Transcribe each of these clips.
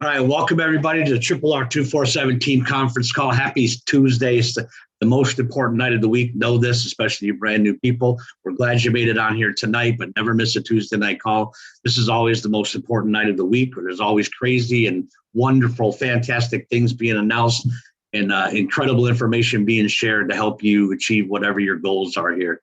All right, welcome everybody to the RRR247 team conference call. Happy Tuesday. It's the most important night of the week. Know this, especially you brand new people. We're glad you made it on here tonight, but never miss a Tuesday night call. This is always the most important night of the week, where there's always crazy and wonderful, fantastic things being announced and incredible information being shared to help you achieve whatever your goals are here.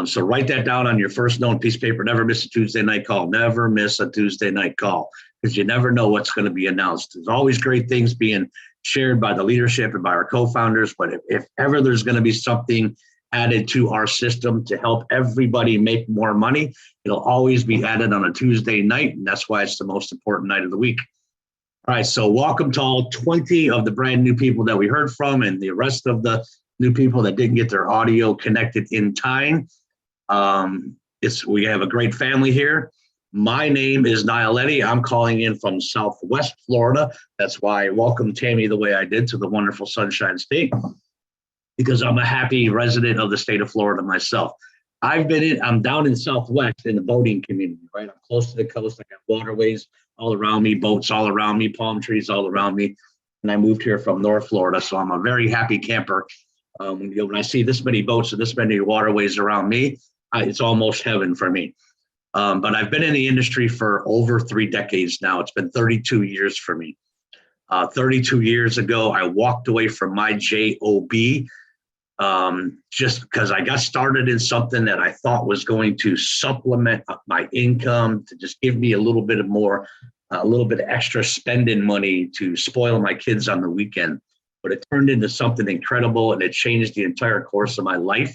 So write that down on your first known piece of paper. Never miss a Tuesday night call. Never miss a Tuesday night call, because you never know what's going to be announced. There's always great things being shared by the leadership and by our co-founders. But if ever there's going to be something added to our system to help everybody make more money, it'll always be added on a Tuesday night. And that's why it's the most important night of the week. All right, so welcome to all 20 of the brand new people that we heard from and the rest of the new people that didn't get their audio connected in time. We have a great family here. My name is Nialetti. I'm calling in from Southwest Florida. That's why I welcomed Tammy the way I did to the wonderful Sunshine State, because I'm a happy resident of the state of Florida myself. I'm down in Southwest in the boating community, right? I'm close to the coast. I got waterways all around me, boats all around me, palm trees all around me. And I moved here from North Florida, so I'm a very happy camper. When I see this many boats and this many waterways around me, it's almost heaven for me. But I've been in the industry for over 3 decades now. It's been 32 years for me. 32 years ago, I walked away from my job just because I got started in something that I thought was going to supplement my income, to just give me a little bit of extra spending money to spoil my kids on the weekend. But it turned into something incredible, and it changed the entire course of my life.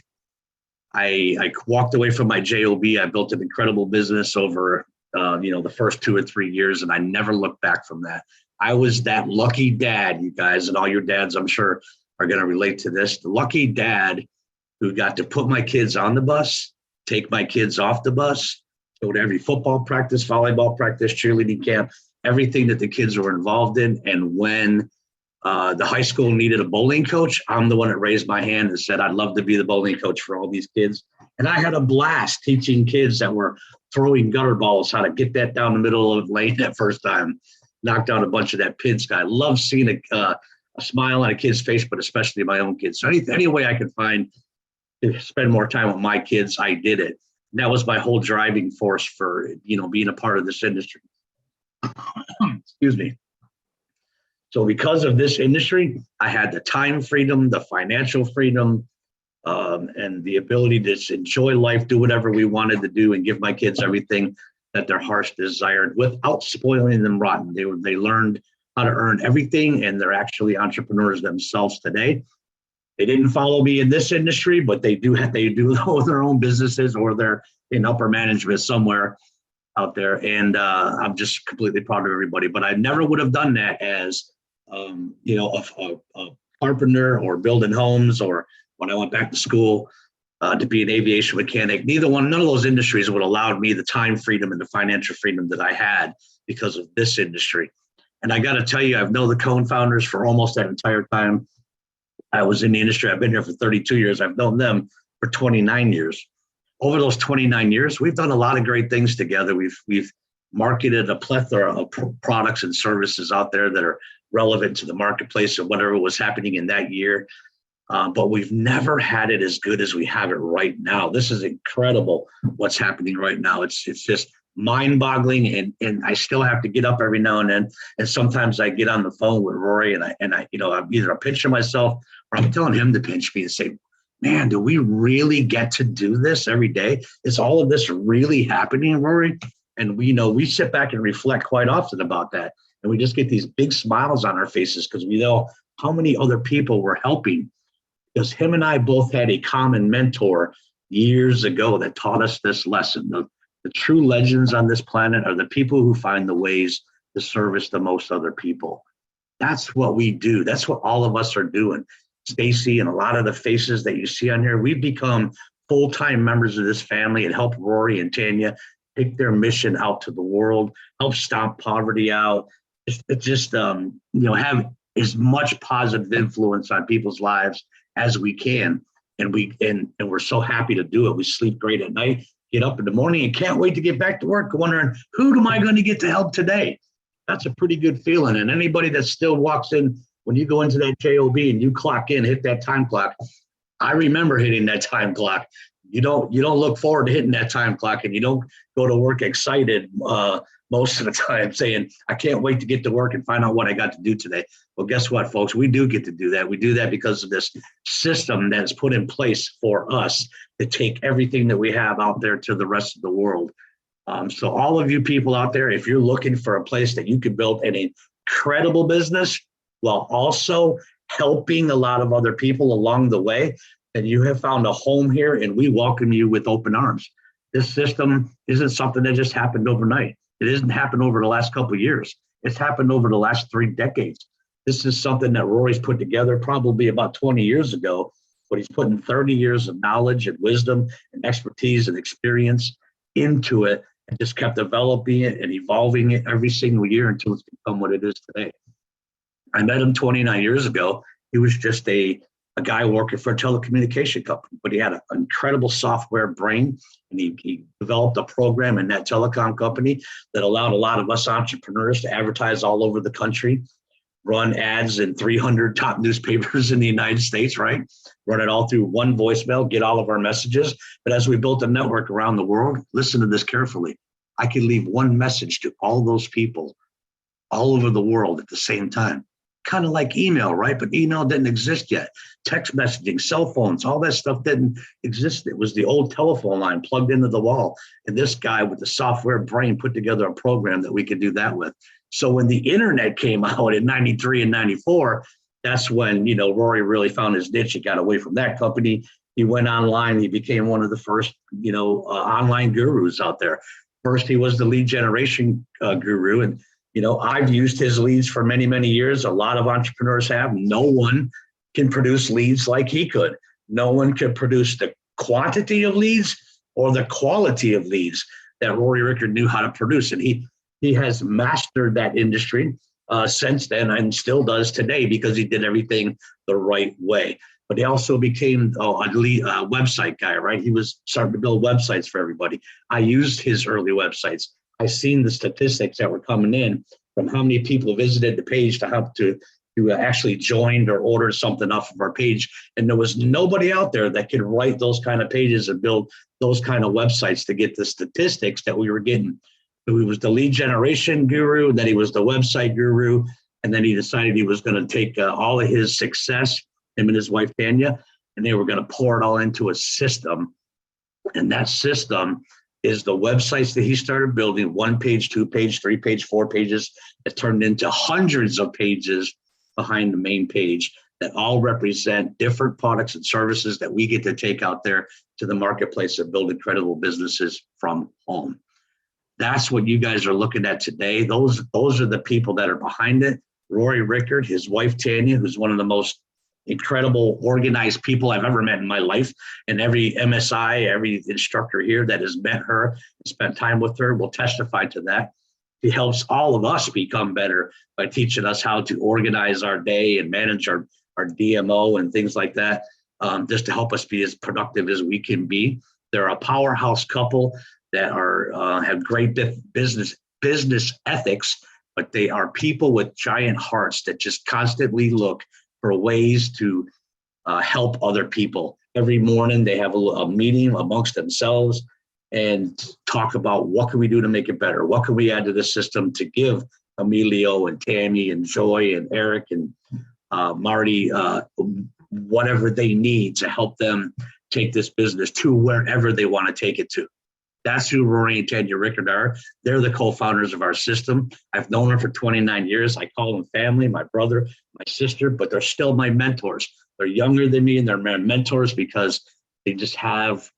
I walked away from my job. I built an incredible business over the first 2 or 3 years, and I never looked back from that. I was that lucky dad, you guys, and all your dads, I'm sure, are going to relate to this. The lucky dad who got to put my kids on the bus, take my kids off the bus, go to every football practice, volleyball practice, cheerleading camp, everything that the kids were involved in. And when the high school needed a bowling coach, I'm the one that raised my hand and said, I'd love to be the bowling coach for all these kids. And I had a blast teaching kids that were throwing gutter balls how to get that down the middle of the lane that first time. Knocked out a bunch of that pin sky. I love seeing a smile on a kid's face, but especially my own kids. So any way I could find to spend more time with my kids, I did it. And that was my whole driving force for, being a part of this industry. Excuse me. So because of this industry, I had the time freedom, the financial freedom, and the ability to just enjoy life, do whatever we wanted to do, and give my kids everything that their hearts desired without spoiling them rotten. They learned how to earn everything, and they're actually entrepreneurs themselves today. They didn't follow me in this industry, but they do own their own businesses, or they're in upper management somewhere out there. And I'm just completely proud of everybody. But I never would have done that as a carpenter or building homes, or when I went back to school to be an aviation mechanic. None of those industries would have allowed me the time freedom and the financial freedom that I had because of this industry. And I got to tell you, I've known the co-founders for almost that entire time I was in the industry. I've been here for 32 years. I've known them for 29 years. Over those 29 years, we've done a lot of great things together. We've marketed a plethora of products and services out there that are relevant to the marketplace and whatever was happening in that year. But we've never had it as good as we have it right now. This is incredible what's happening right now. It's just mind-boggling, and I still have to get up every now and then. And sometimes I get on the phone with Rory, and I'm either pinching myself or I'm telling him to pinch me and say, man, do we really get to do this every day? Is all of this really happening, Rory? And we sit back and reflect quite often about that. And we just get these big smiles on our faces because we know how many other people we're helping. Because him and I both had a common mentor years ago that taught us this lesson. The true legends on this planet are the people who find the ways to service the most other people. That's what we do. That's what all of us are doing. Stacy and a lot of the faces that you see on here, we've become full-time members of this family and help Rory and Tanya take their mission out to the world, help stomp poverty out, have as much positive influence on people's lives as we can. And we're so happy to do it. We sleep great at night, get up in the morning, and can't wait to get back to work, wondering, who am I going to get to help today? That's a pretty good feeling. And anybody that still walks in, when you go into that JOB and you clock in, hit that time clock. I remember hitting that time clock. You don't look forward to hitting that time clock, and you don't go to work excited most of the time saying, I can't wait to get to work and find out what I got to do today. Well, guess what, folks? We do get to do that. We do that because of this system that is put in place for us to take everything that we have out there to the rest of the world. So all of you people out there, if you're looking for a place that you can build an incredible business while also helping a lot of other people along the way, and you have found a home here, and we welcome you with open arms. This system isn't something that just happened overnight. It hasn't happened over the last couple of years. It's happened over the last 3 decades. This is something that Rory's put together probably about 20 years ago, but he's putting 30 years of knowledge and wisdom and expertise and experience into it, and just kept developing it and evolving it every single year until it's become what it is today. I met him 29 years ago. He was just a guy working for a telecommunication company, but he had an incredible software brain, and he developed a program in that telecom company that allowed a lot of us entrepreneurs to advertise all over the country, run ads in 300 top newspapers in the United States, right? Run it all through one voicemail, get all of our messages. But as we built a network around the world, listen to this carefully. I could leave one message to all those people all over the world at the same time. Kind of like email, right? But email didn't exist yet. Text messaging, cell phones, all that stuff didn't exist. It was the old telephone line plugged into the wall. And this guy with the software brain put together a program that we could do that with. So when the internet came out in 93 and 94, that's when, Rory really found his niche. He got away from that company. He went online. He became one of the first, online gurus out there. First, he was the lead generation guru. And I've used his leads for many, many years. A lot of entrepreneurs have. No one can produce leads like he could. No one could produce the quantity of leads or the quality of leads that Rory Rickard knew how to produce. And he has mastered that industry since then, and still does today, because he did everything the right way. But he also became a website guy, right? He was starting to build websites for everybody. I used his early websites. I seen the statistics that were coming in from how many people visited the page to actually joined or ordered something off of our page. And there was nobody out there that could write those kind of pages and build those kind of websites to get the statistics that we were getting. So he was the lead generation guru, then he was the website guru, and then he decided he was going to take all of his success, him and his wife Tanya, and they were going to pour it all into a system. And that system is the websites that he started building, 1 page, 2 page, 3 page, 4 pages, that turned into hundreds of pages behind the main page that all represent different products and services that we get to take out there to the marketplace and build incredible businesses from home. That's what you guys are looking at today. Those are the people that are behind it. Rory Rickard, his wife Tanya, who's one of the most incredible, organized people I've ever met in my life. And every MSI, every instructor here that has met her and spent time with her will testify to that. She helps all of us become better by teaching us how to organize our day and manage our DMO and things like that, just to help us be as productive as we can be. They're a powerhouse couple that have great business ethics, but they are people with giant hearts that just constantly look for ways to help other people. Every morning they have a meeting amongst themselves and talk about what can we do to make it better? What can we add to the system to give Emilio and Tammy and Joy and Eric and Marty whatever they need to help them take this business to wherever they want to take it to. That's who Rory and Tanya Rickard are. They're the co-founders of our system. I've known them for 29 years. I call them family, my brother, my sister, but they're still my mentors. They're younger than me and they're my mentors because they just have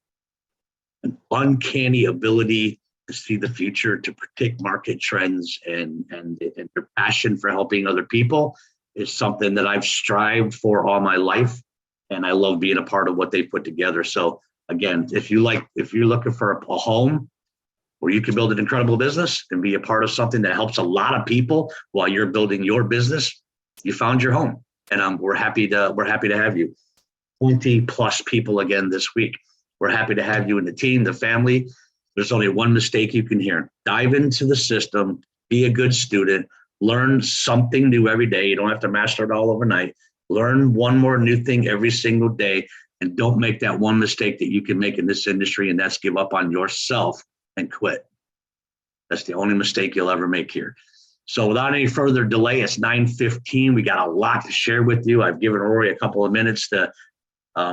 an uncanny ability to see the future, to predict market trends, and their passion for helping other people is something that I've strived for all my life. And I love being a part of what they put together. So again, if you're looking for a home where you can build an incredible business and be a part of something that helps a lot of people while you're building your business, you found your home. And we're happy to have you. 20 plus people again this week. We're happy to have you in the team, the family. There's only one mistake you can hear. Dive into the system, be a good student, Learn something new every day. You don't have to master it all overnight. Learn one more new thing every single day, and don't make that one mistake that you can make in this industry, and that's give up on yourself and quit. That's the only mistake you'll ever make here. So without any further delay, it's 9:15. We got a lot to share with you. I've given Rory a couple of minutes to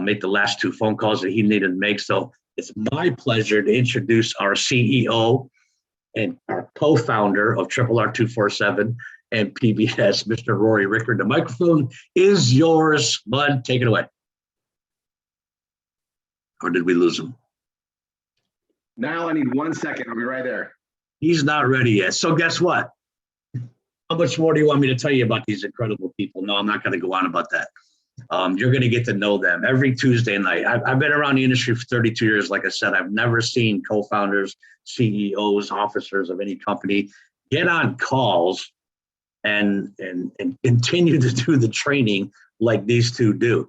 make the last 2 phone calls that he needed to make. So it's my pleasure to introduce our CEO and our co-founder of RRR247 and PBS, Mr. Rory Rickard. The microphone is yours, bud. Take it away. Or did we lose him? Now I need 1 second. I'll be right there. He's not ready yet. So guess what? How much more do you want me to tell you about these incredible people? No, I'm not going to go on about that. You're going to get to know them every Tuesday night. I've been around the industry for 32 years. Like I said, I've never seen co-founders, CEOs, officers of any company get on calls and continue to do the training like these two do.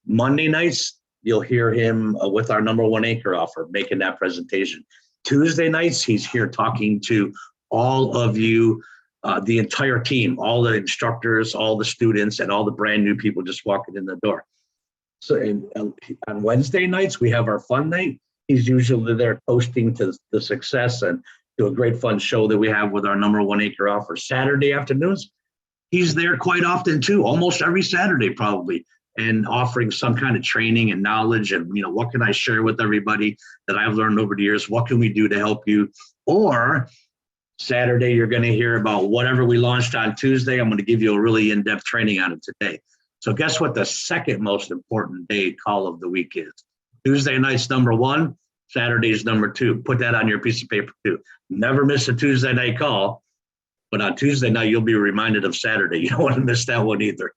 Monday nights, you'll hear him with our #1 anchor offer, making that presentation. Tuesday nights, he's here talking to all of you, the entire team, all the instructors, all the students, and all the brand new people just walking in the door. So on Wednesday nights, we have our fun night. He's usually there toasting to the success and to a great fun show that we have with our #1 anchor offer. Saturday afternoons, he's there quite often too, almost every Saturday probably, and offering some kind of training and knowledge and, what can I share with everybody that I've learned over the years? What can we do to help you? Or Saturday, you're going to hear about whatever we launched on Tuesday. I'm going to give you a really in-depth training on it today. So guess what the second most important day call of the week is? Tuesday night's #1, Saturday's #2. Put that on your piece of paper too. Never miss a Tuesday night call, but on Tuesday night, you'll be reminded of Saturday. You don't want to miss that one either.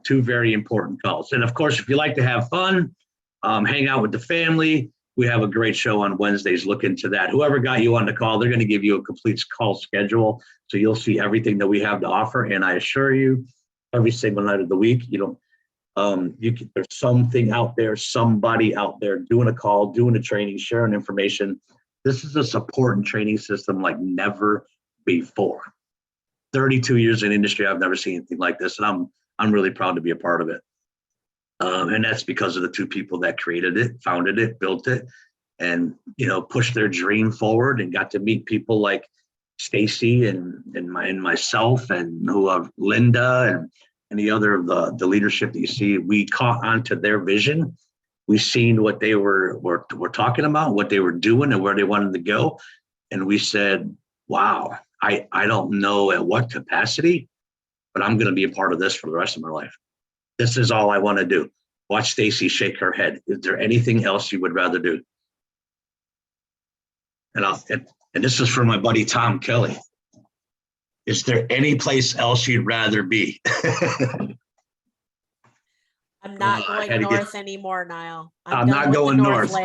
2 very important calls. And of course, if you like to have fun, hang out with the family, we have a great show on Wednesdays. Look into that. Whoever got you on the call, they're going to give you a complete call schedule. So you'll see everything that we have to offer. And I assure you, every single night of the week, there's something out there, somebody out there doing a call, doing a training, sharing information. This is a support and training system like never before. 32 years in industry, I've never seen anything like this. And I'm really proud to be a part of it. And that's because of the 2 people that created it, founded it, built it, and, pushed their dream forward and got to meet people like Stacy and myself and Linda and any other of the leadership that you see. We caught onto their vision. We seen what they were talking about, what they were doing and where they wanted to go. And we said, wow, I don't know at what capacity, but I'm going to be a part of this for the rest of my life. This is all I want to do. Watch Stacy shake her head. Is there anything else you would rather do? And this is for my buddy Tom Kelly. Is there any place else you'd rather be? I'm not going north anymore, Niall. I'm not going north.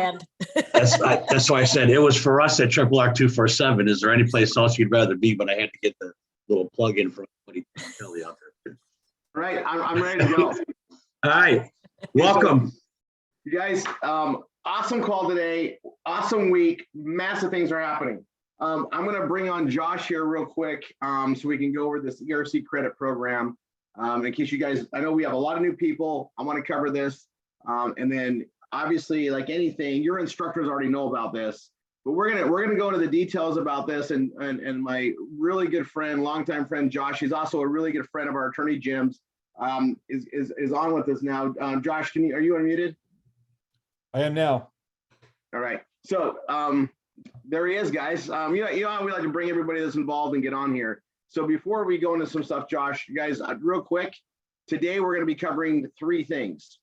That's why I said it was for us at RRR247. Is there any place else you'd rather be? But I had to get the little plug in for my buddy Tom Kelly out there. Right, I'm ready to go. All right, welcome. So, you guys, awesome call today, awesome week, massive things are happening. I'm gonna bring on Josh here real quick so we can go over this ERC credit program. In case you guys, I know we have a lot of new people, I wanna cover this. And then obviously, like anything, your instructors already know about this, but we're gonna go into the details about this. And my really good friend, longtime friend Josh, he's also a really good friend of our attorney Jim's, is on with us now. Josh, are you unmuted? I am now. All right. So there he is, guys. We like to bring everybody that's involved and get on here. So before we go into some stuff, Josh, you guys, real quick, today we're going to be covering 3 things.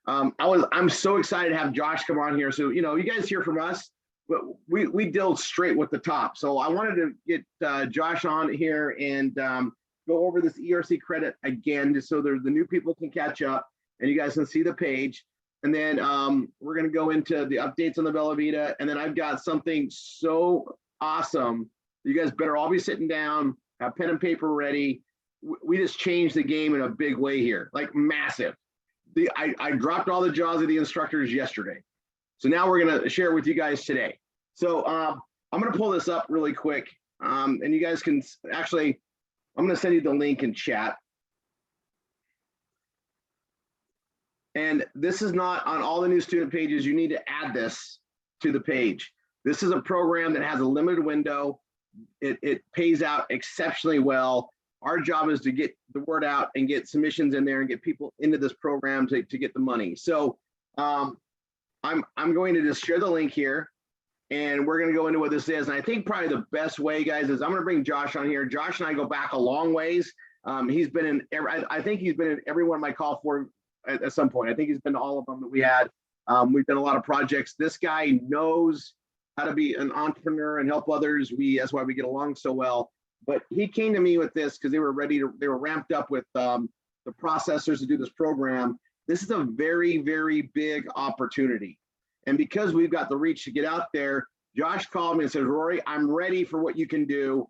I'm so excited to have Josh come on here. So, you guys hear from us, but we deal straight with the top. So I wanted to get Josh on here and go over this ERC credit again, just so the new people can catch up and you guys can see the page. And then we're going to go into the updates on the Bella Vita. And then I've got something so awesome. You guys better all be sitting down, have pen and paper ready. We just changed the game in a big way here, like massive. I dropped all the jaws of the instructors yesterday. So now we're going to share it with you guys today. So I'm going to pull this up really quick. And you guys can actually, I'm going to send you the link in chat. And this is not on all the new student pages. You need to add this to the page. This is a program that has a limited window. It pays out exceptionally well. Our job is to get the word out and get submissions in there and get people into this program to get the money. So I'm going to just share the link here, and we're going to go into what this is. And I think probably the best way, guys, is I'm going to bring Josh on here. Josh and I go back a long ways. He's been in I think he's been in every one of my call for at some point. I think he's been to all of them that we had. We've done a lot of projects. This guy knows how to be an entrepreneur and help others. That's why we get along so well. But he came to me with this because they were ramped up with the processors to do this program. This is a very, very big opportunity. And because we've got the reach to get out there, Josh called me and said, Rory, I'm ready for what you can do.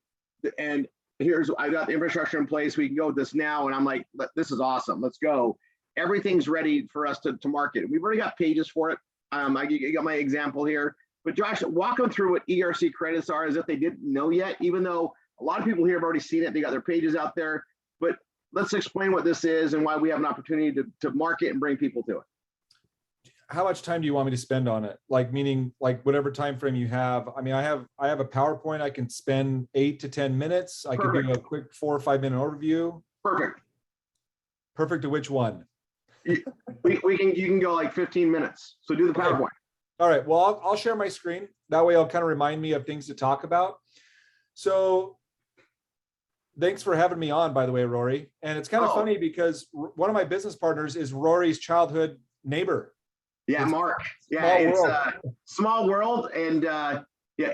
And I got the infrastructure in place. We can go with this now. And I'm like, this is awesome. Let's go. Everything's ready for us to market. We've already got pages for it. I got my example here. But Josh, walk them through what ERC credits are as if they didn't know yet, even though a lot of people here have already seen it. They got their pages out there. But let's explain what this is and why we have an opportunity to market and bring people to it. How much time do you want me to spend on it? Like, meaning like whatever time frame you have. I mean, I have a PowerPoint. I can spend 8 to 10 minutes. I can do a quick 4 or 5 minute overview. Perfect. Perfect to which one? You can go like 15 minutes. So do the PowerPoint. Okay. All right. Well, I'll share my screen. That way, I'll kind of remind me of things to talk about. So, thanks for having me on, by the way, Rory. And it's kind of funny because one of my business partners is Rory's childhood neighbor. Yeah, It's Mark. Yeah, small it's world. small world, and yeah,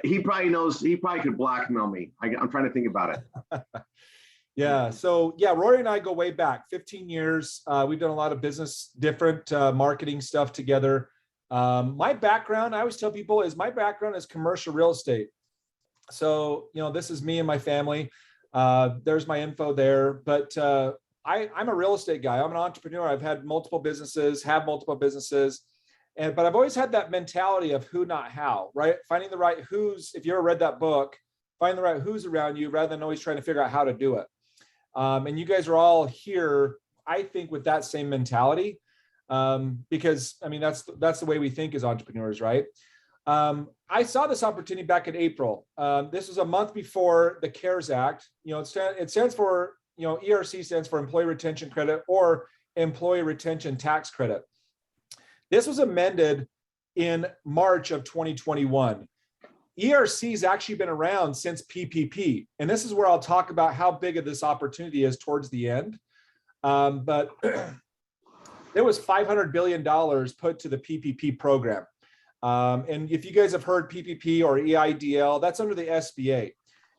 he probably knows. He probably could blackmail me. I'm trying to think about it. Yeah. So yeah, Rory and I go way back, 15 years. We've done a lot of business, different marketing stuff together. My background, I always tell people, is my background is commercial real estate. So, this is me and my family. There's my info there. But I'm a real estate guy. I'm an entrepreneur. I've had multiple businesses, but I've always had that mentality of who, not how, right? Finding the right who's. If you ever read that book, find the right who's around you rather than always trying to figure out how to do it. And you guys are all here, I think, with that same mentality, because I mean that's the way we think as entrepreneurs, right? I saw this opportunity back in April. This was a month before the CARES Act. It stands for, ERC stands for Employee Retention Credit or Employee Retention Tax Credit. This was amended in March of 2021. ERC has actually been around since PPP. And this is where I'll talk about how big of this opportunity is towards the end. But there was $500 billion put to the PPP program. And if you guys have heard PPP or EIDL, that's under the SBA.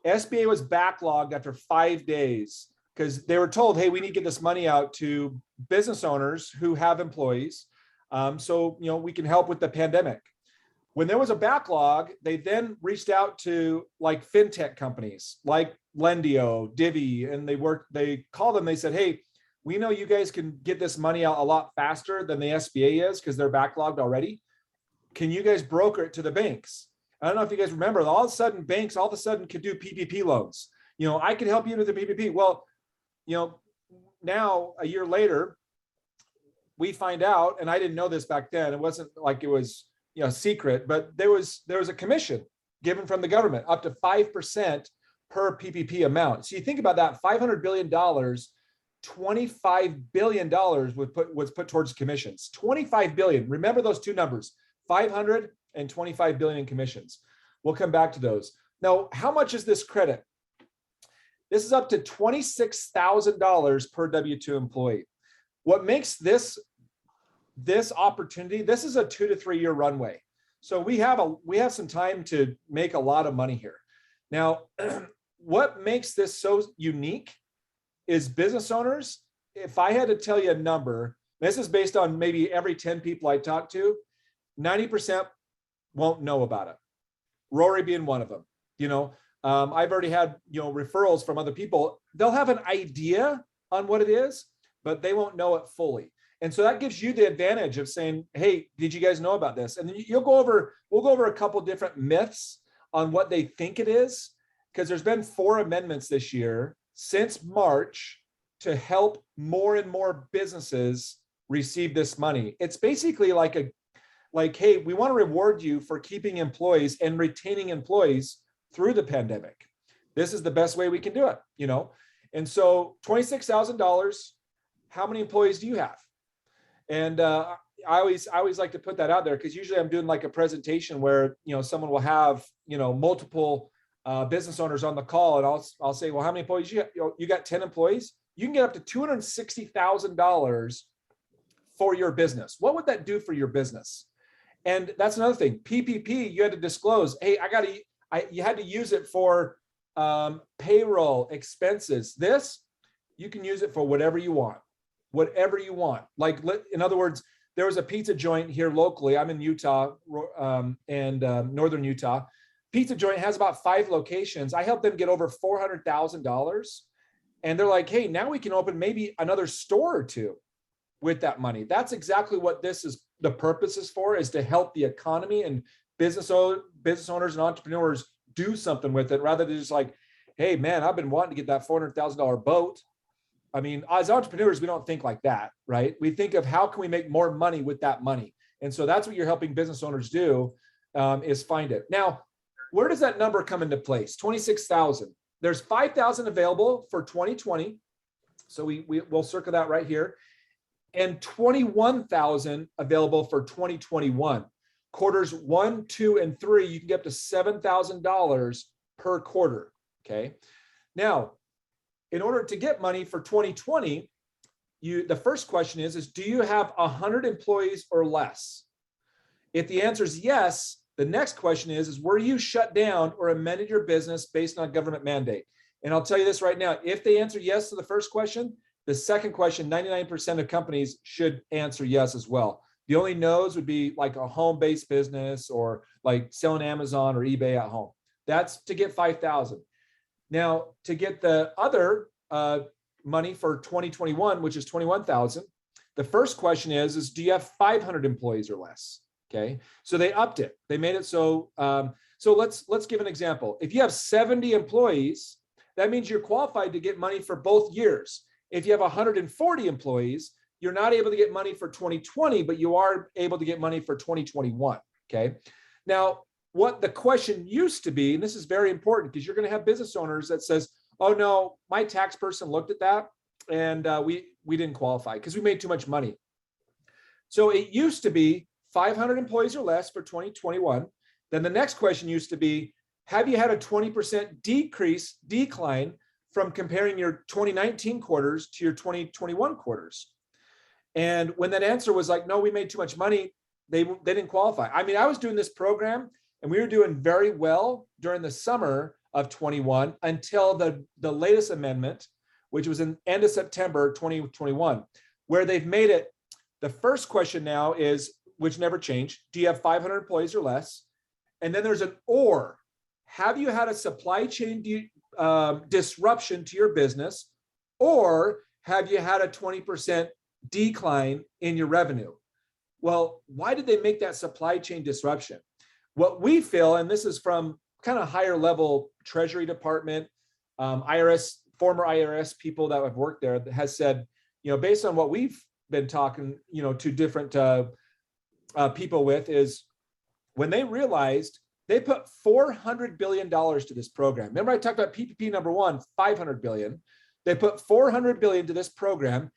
SBA was backlogged after 5 days because they were told, hey, we need to get this money out to business owners who have employees. So we can help with the pandemic. When there was a backlog, they then reached out to like fintech companies like Lendio, Divvy, and they called them. They said, hey, we know you guys can get this money out a lot faster than the SBA is because they're backlogged already. Can you guys broker it to the banks? I don't know if you guys remember, all of a sudden banks all of a sudden could do PPP loans. I could help you with the PPP. Well, now a year later, we find out, and I didn't know this back then. It wasn't like it was secret, but there was a commission given from the government up to 5% per PPP amount. So you think about that, $500 billion, $25 billion was put towards commissions. 25 billion. Remember those two numbers, 500 and 25 billion in commissions. We'll come back to those. Now, how much is this credit? This is up to $26,000 per W-2 employee. What makes this opportunity, this is a 2 to 3 year runway. So we have some time to make a lot of money here. Now, what makes this so unique is business owners. If I had to tell you a number, this is based on maybe every 10 people I talk to, 90% won't know about it. Rory being one of them. I've already had referrals from other people. They'll have an idea on what it is, but they won't know it fully. And so that gives you the advantage of saying, hey, did you guys know about this? And then we'll go over a couple different myths on what they think it is. because there's been 4 amendments this year since March to help more and more businesses receive this money. It's basically like hey, we want to reward you for keeping employees and retaining employees through the pandemic. This is the best way we can do it, you know? And so $26,000, how many employees do you have? And I always like to put that out there, because usually I'm doing like a presentation where, you know, someone will have, you know, multiple business owners on the call, and I'll say, well, how many employees you got? You got 10 employees. You can get up to $260,000 for your business. What would that do for your business? And that's another thing. PPP, you had to disclose, hey, you had to use it for payroll expenses. This, you can use it for whatever you want. Whatever you want. Like, in other words, there was a pizza joint here locally. I'm in Utah and northern Utah. Pizza joint has about 5 locations. I helped them get over $400,000. And they're like, hey, now we can open maybe another store or 2 with that money. That's exactly what this is. The purpose is for, is to help the economy and business owners and entrepreneurs do something with it, rather than just like, hey, man, I've been wanting to get that $400,000 boat. I mean, as entrepreneurs, we don't think like that, right? We think of how can we make more money with that money. And so that's what you're helping business owners do, is find it. Now, where does that number come into place? 26,000. There's 5,000 available for 2020. So we'll circle that right here. And 21,000 available for 2021. Quarters 1, 2, and 3, you can get up to $7,000 per quarter, okay? Now, in order to get money for 2020, the first question is do you have 100 employees or less? If the answer is yes, the next question is were you shut down or amended your business based on government mandate? And I'll tell you this right now, if they answer yes to the first question, the second question, 99% of companies should answer yes as well. The only no's would be like a home-based business or like selling Amazon or eBay at home. That's to get 5,000. Now, to get the other money for 2021, which is 21,000, the first question is do you have 500 employees or less? Okay, so they upped it. They made it so. So let's give an example. If you have 70 employees, that means you're qualified to get money for both years. If you have 140 employees, you're not able to get money for 2020, but you are able to get money for 2021. Okay. Now, what the question used to be, and this is very important because you're going to have business owners that says, oh no, my tax person looked at that and we didn't qualify because we made too much money. So it used to be 500 employees or less for 2021. Then the next question used to be, have you had a 20% decline from comparing your 2019 quarters to your 2021 quarters? And when that answer was like, no, we made too much money, they didn't qualify. I mean, I was doing this program and we were doing very well during the summer of 21 until the latest amendment, which was in end of September 2021, where they've made it. The first question now is, which never changed, do you have 500 employees or less? And then there's an or. Have you had a supply chain disruption to your business, or have you had a 20% decline in your revenue? Well, why did they make that supply chain disruption? What we feel, and this is from kind of higher level Treasury Department, IRS, former IRS people that have worked there, has said, based on what we've been talking, to different people with, is when they realized they put $400 billion to this program. Remember I talked about PPP number 1, 500 billion. They put 400 billion to this program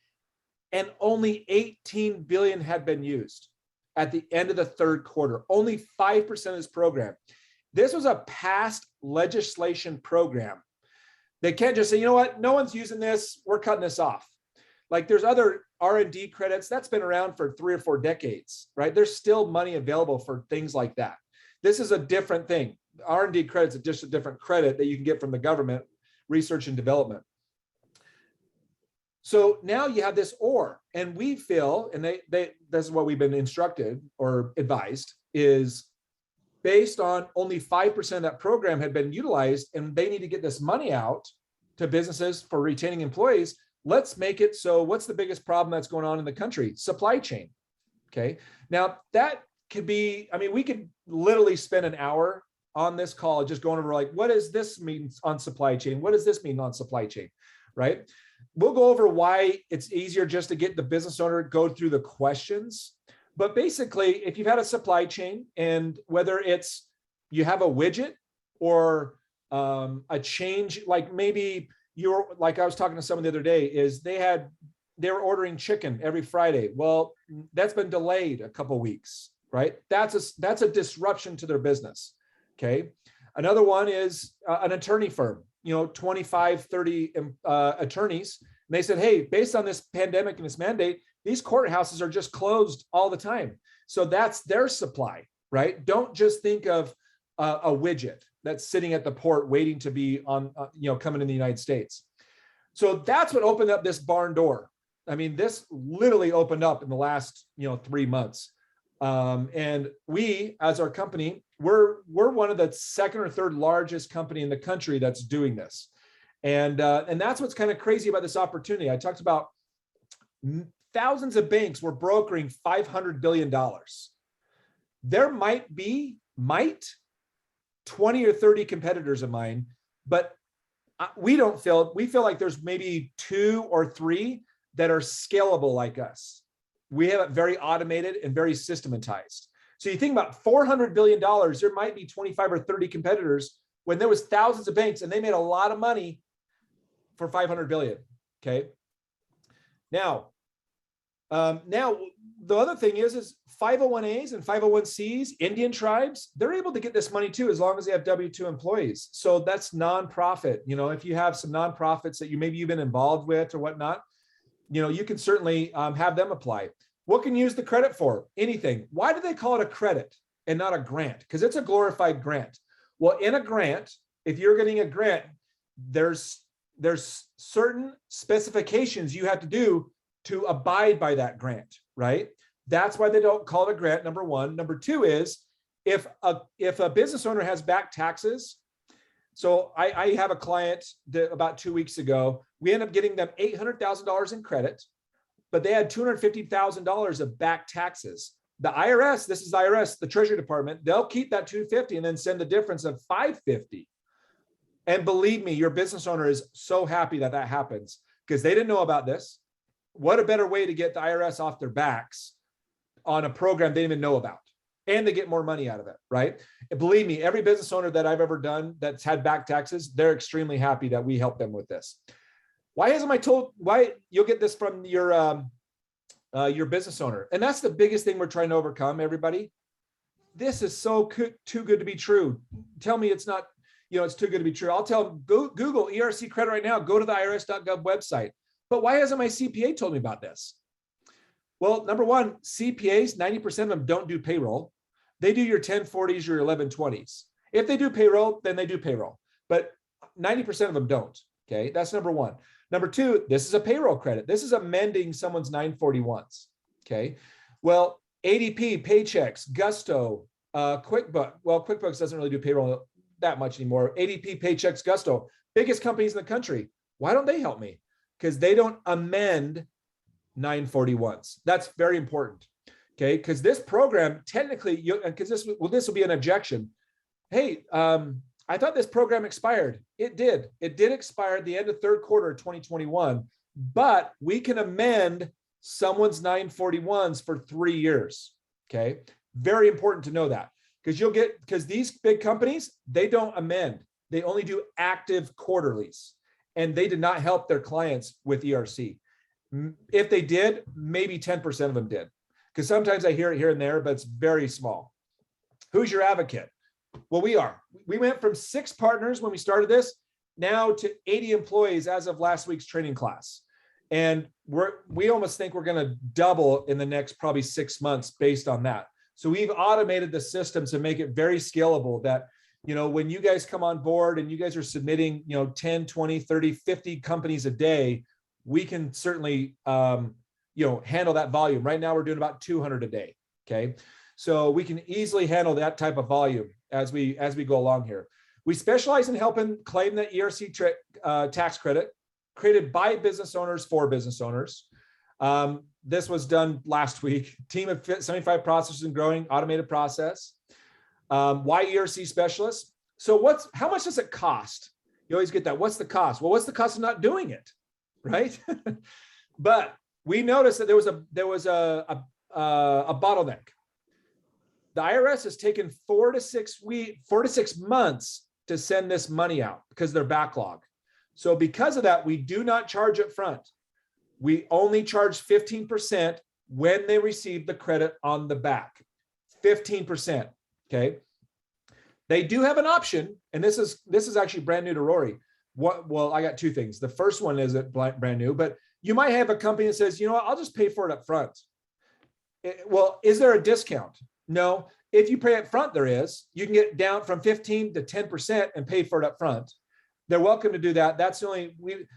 and only 18 billion had been used at the end of the third quarter. Only 5% of this program. This was a past legislation program. They can't just say, you know what, no one's using this, we're cutting this off. Like there's other R&D credits that's been around for 3 or 4 decades, right? There's still money available for things like that. This is a different thing. R&D credits are just a different credit that you can get from the government, research and development. So now you have this or, and we feel, and this is what we've been instructed or advised, is based on only 5% of that program had been utilized and they need to get this money out to businesses for retaining employees. Let's make it so what's the biggest problem that's going on in the country? Supply chain. Okay. Now that could be, I mean, we could literally spend an hour on this call, just going over like, what does this mean on supply chain? What does this mean on supply chain, right? We'll go over why it's easier just to get the business owner to go through the questions. But basically, if you've had a supply chain, and whether it's you have a widget or a change, like maybe you're, like I was talking to someone the other day, is they were ordering chicken every Friday. Well, that's been delayed a couple of weeks, right? That's a disruption to their business. Okay. Another one is an attorney firm, 25, 30 attorneys. And they said, hey, based on this pandemic and this mandate, these courthouses are just closed all the time. So that's their supply, right? Don't just think of a widget that's sitting at the port waiting to be on, coming in the United States. So that's what opened up this barn door. I mean, this literally opened up in the last, 3 months. And we, as our company, we're one of the second or third largest company in the country that's doing this. And that's what's kind of crazy about this opportunity. I talked about thousands of banks were brokering $500 billion. There might be 20 or 30 competitors of mine, but we feel like there's maybe 2 or 3 that are scalable like us. We have it very automated and very systematized. So you think about $400 billion, there might be 25 or 30 competitors when there was thousands of banks and they made a lot of money for 500 billion, okay? Now the other thing is 501As and 501Cs, Indian tribes, they're able to get this money too, as long as they have W-2 employees. So that's nonprofit. If you have some nonprofits that you've been involved with or whatnot, you can certainly have them apply. What can you use the credit for? Anything. Why do they call it a credit and not a grant? Because it's a glorified grant. Well, in a grant, if you're getting a grant, there's certain specifications you have to do to abide by that grant, right? That's why they don't call it a grant, number one. Number two is if a business owner has back taxes. So I have a client that about 2 weeks ago, we ended up getting them $800,000 in credit, but they had $250,000 of back taxes. The IRS, this is IRS, the Treasury Department, they'll keep that $250 and then send the difference of $550. And believe me, your business owner is so happy that happens because they didn't know about this. What a better way to get the IRS off their backs on a program they didn't even know about, and they get more money out of it, right? And believe me, every business owner that I've ever done that's had back taxes, they're extremely happy that we help them with this. Why you'll get this from your business owner? And that's the biggest thing we're trying to overcome, everybody. This is so too good to be true. Tell me it's not, it's too good to be true. I'll tell them, go Google ERC credit right now, go to the irs.gov website. But why hasn't my CPA told me about this? Well, number one, CPAs, 90% of them don't do payroll. They do your 1040s, your 1120s. If they do payroll, then they do payroll. But 90% of them don't, okay? That's number one. Number two, this is a payroll credit. This is amending someone's 941s, okay? Well, ADP, Paychecks, Gusto, QuickBooks. Well, QuickBooks doesn't really do payroll that much anymore. ADP, Paychecks, Gusto, biggest companies in the country. Why don't they help me? Because they don't amend 941s. That's very important, okay? Because this program, technically, because this will be an objection. Hey, I thought this program expired. It did. It did expire at the end of third quarter of 2021, but we can amend someone's 941s for 3 years, okay? Very important to know that, because these big companies, they don't amend. They only do active quarterlies, and they did not help their clients with ERC. If they did, maybe 10% of them did, because sometimes I hear it here and there, but it's very small. Who's your advocate? Well, we are. We went from 6 partners when we started this now to 80 employees as of last week's training class. And we almost think we're going to double in the next probably 6 months based on that. So we've automated the system to make it very scalable that, when you guys come on board and you guys are submitting, 10, 20, 30, 50 companies a day, we can certainly, handle that volume. Right now we're doing about 200 a day. Okay. So we can easily handle that type of volume as we go along here. We specialize in helping claim the ERC tax credit created by business owners for business owners. This was done last week. Team of 75 processors and growing, automated process. Why ERC specialist? So how much does it cost? You always get that. What's the cost? Well, what's the cost of not doing it, right? But we noticed that there was a bottleneck. The IRS has taken 4 to 6 months to send this money out because they're backlog. So because of that, we do not charge up front. We only charge 15% when they receive the credit on the back. 15%. Okay. They do have an option, and this is actually brand new to Rory. Well, I got two things. The first one isn't brand new, but you might have a company that says, you know what, I'll just pay for it up front. Well, is there a discount? No. If you pay up front, there is. You can get down from 15 to 10% and pay for it up front. They're welcome to do that. That's the only,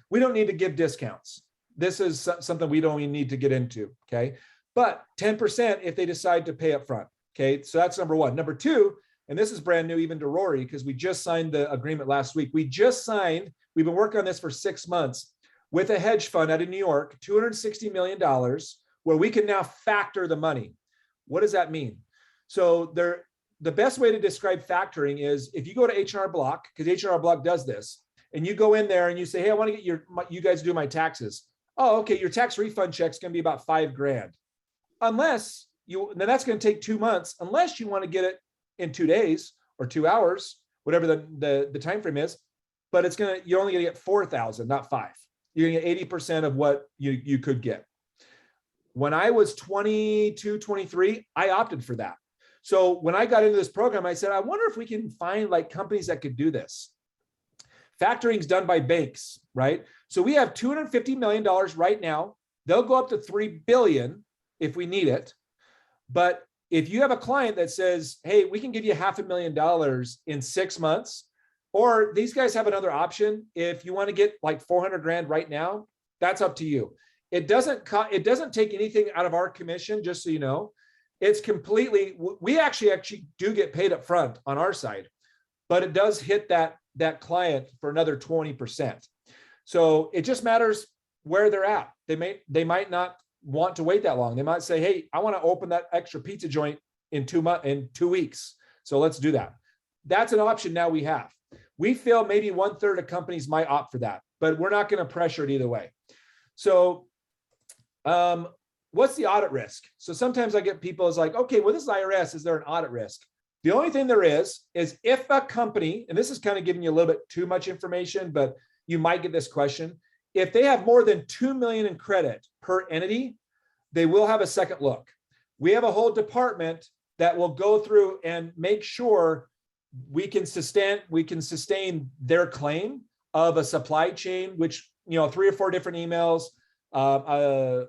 we don't need to give discounts. This is something we don't even need to get into, okay? But 10% if they decide to pay up front, okay? So that's number one. Number two, and this is brand new even to Rory, because we just signed the agreement last week. We've been working on this for 6 months with a hedge fund out of New York, $260 million, where we can now factor the money. What does that mean? So the best way to describe factoring is if you go to H&R Block, because H&R Block does this, and you go in there and you say, hey, I want to get you guys do my taxes. Oh, okay, your tax refund check's going to be about $5,000. Unless then that's going to take 2 months, unless you want to get it in 2 days or 2 hours, whatever the time frame is. But you're only going to get 4,000, not 5. You're going to get 80% of what you could get. When I was 22, 23, I opted for that. So when I got into this program, I said, I wonder if we can find like companies that could do this. Factoring is done by banks, right? So we have $250 million right now. They'll go up to $3 billion if we need it. But if you have a client that says, hey, we can give you $500,000 in 6 months, or these guys have another option. If you want to get like 400 grand right now, that's up to you. It doesn't take anything out of our commission, just so you know. It's completely, we actually do get paid up front on our side, but it does hit that client for another 20%. So it just matters where they're at. They might not want to wait that long. They might say, hey, I want to open that extra pizza joint in 2 weeks. So let's do that. That's an option now we have. We feel maybe 1/3 of companies might opt for that, but we're not going to pressure it either way. So what's the audit risk? So sometimes I get people is like, okay, well, this is IRS. Is there an audit risk? The only thing there is if a company, and this is kind of giving you a little bit too much information, but you might get this question. If they have more than 2 million in credit per entity, they will have a second look. We have a whole department that will go through and make sure we can sustain their claim of a supply chain, which, 3 or 4 different emails, a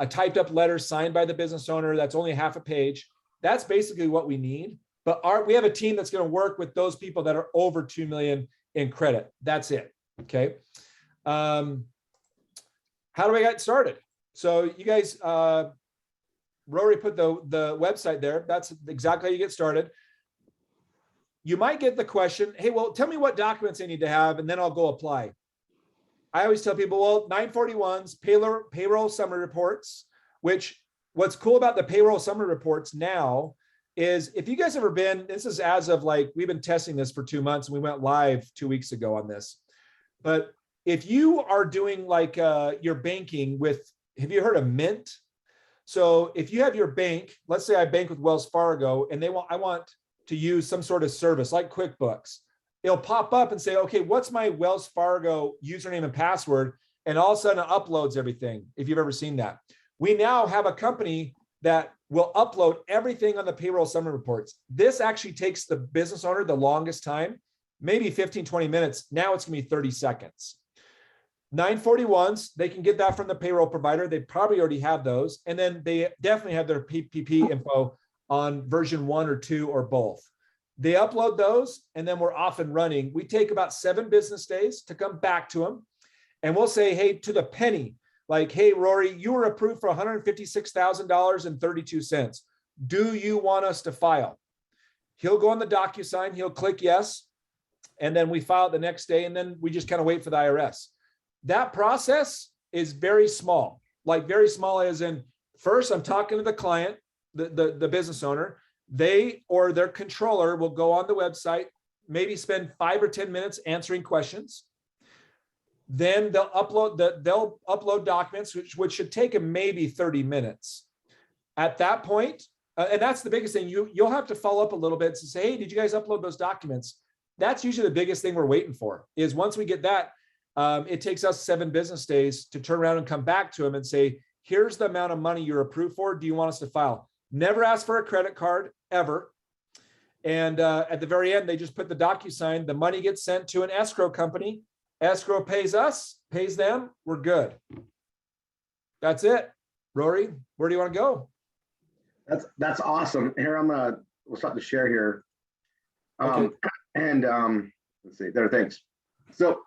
typed up letter signed by the business owner that's only half a page. That's basically what we need. But we have a team that's going to work with those people that are over 2 million in credit. That's it. Okay. How do I get started? So you guys, Rory put the website there. That's exactly how you get started. You might get the question, hey, well, tell me what documents I need to have, and then I'll go apply. I always tell people, well, 941s, payroll summary reports, which what's cool about the payroll summary reports now is if you guys ever been, this is as of we've been testing this for 2 months and we went live 2 weeks ago on this. But if you are doing your banking with, have you heard of Mint? So if you have your bank, let's say I bank with Wells Fargo and I want to use some sort of service like QuickBooks. It'll pop up and say, okay, what's my Wells Fargo username and password? And all of a sudden it uploads everything, if you've ever seen that. We now have a company that will upload everything on the payroll summary reports. This actually takes the business owner the longest time, maybe 15, 20 minutes. Now it's gonna be 30 seconds. 941s, they can get that from the payroll provider. They probably already have those. And then they definitely have their PPP info on version 1 or 2 or both. They upload those and then we're off and running. We take about 7 business days to come back to them. And we'll say, hey, to the penny, like, hey, Rory, you were approved for $156,000.32. Do you want us to file? He'll go on the DocuSign, he'll click yes. And then we file it the next day. And then we just kind of wait for the IRS. That process is very small, like very small as in first I'm talking to the client, the business owner. They or their controller will go on the website, maybe spend 5 or 10 minutes answering questions. Then they'll upload documents, which should take them maybe 30 minutes. At that point, and that's the biggest thing, you'll have to follow up a little bit to say, hey, did you guys upload those documents? That's usually the biggest thing we're waiting for, is once we get that, it takes us 7 business days to turn around and come back to them and say, here's the amount of money you're approved for. Do you want us to file? Never ask for a credit card, ever. And at the very end, they just put the DocuSign. The money gets sent to an escrow company. Escrow pays us, pays them. We're good. That's it. Rory, where do you want to go? That's awesome. Here, we'll start the share here. Okay. Let's see, there are things. So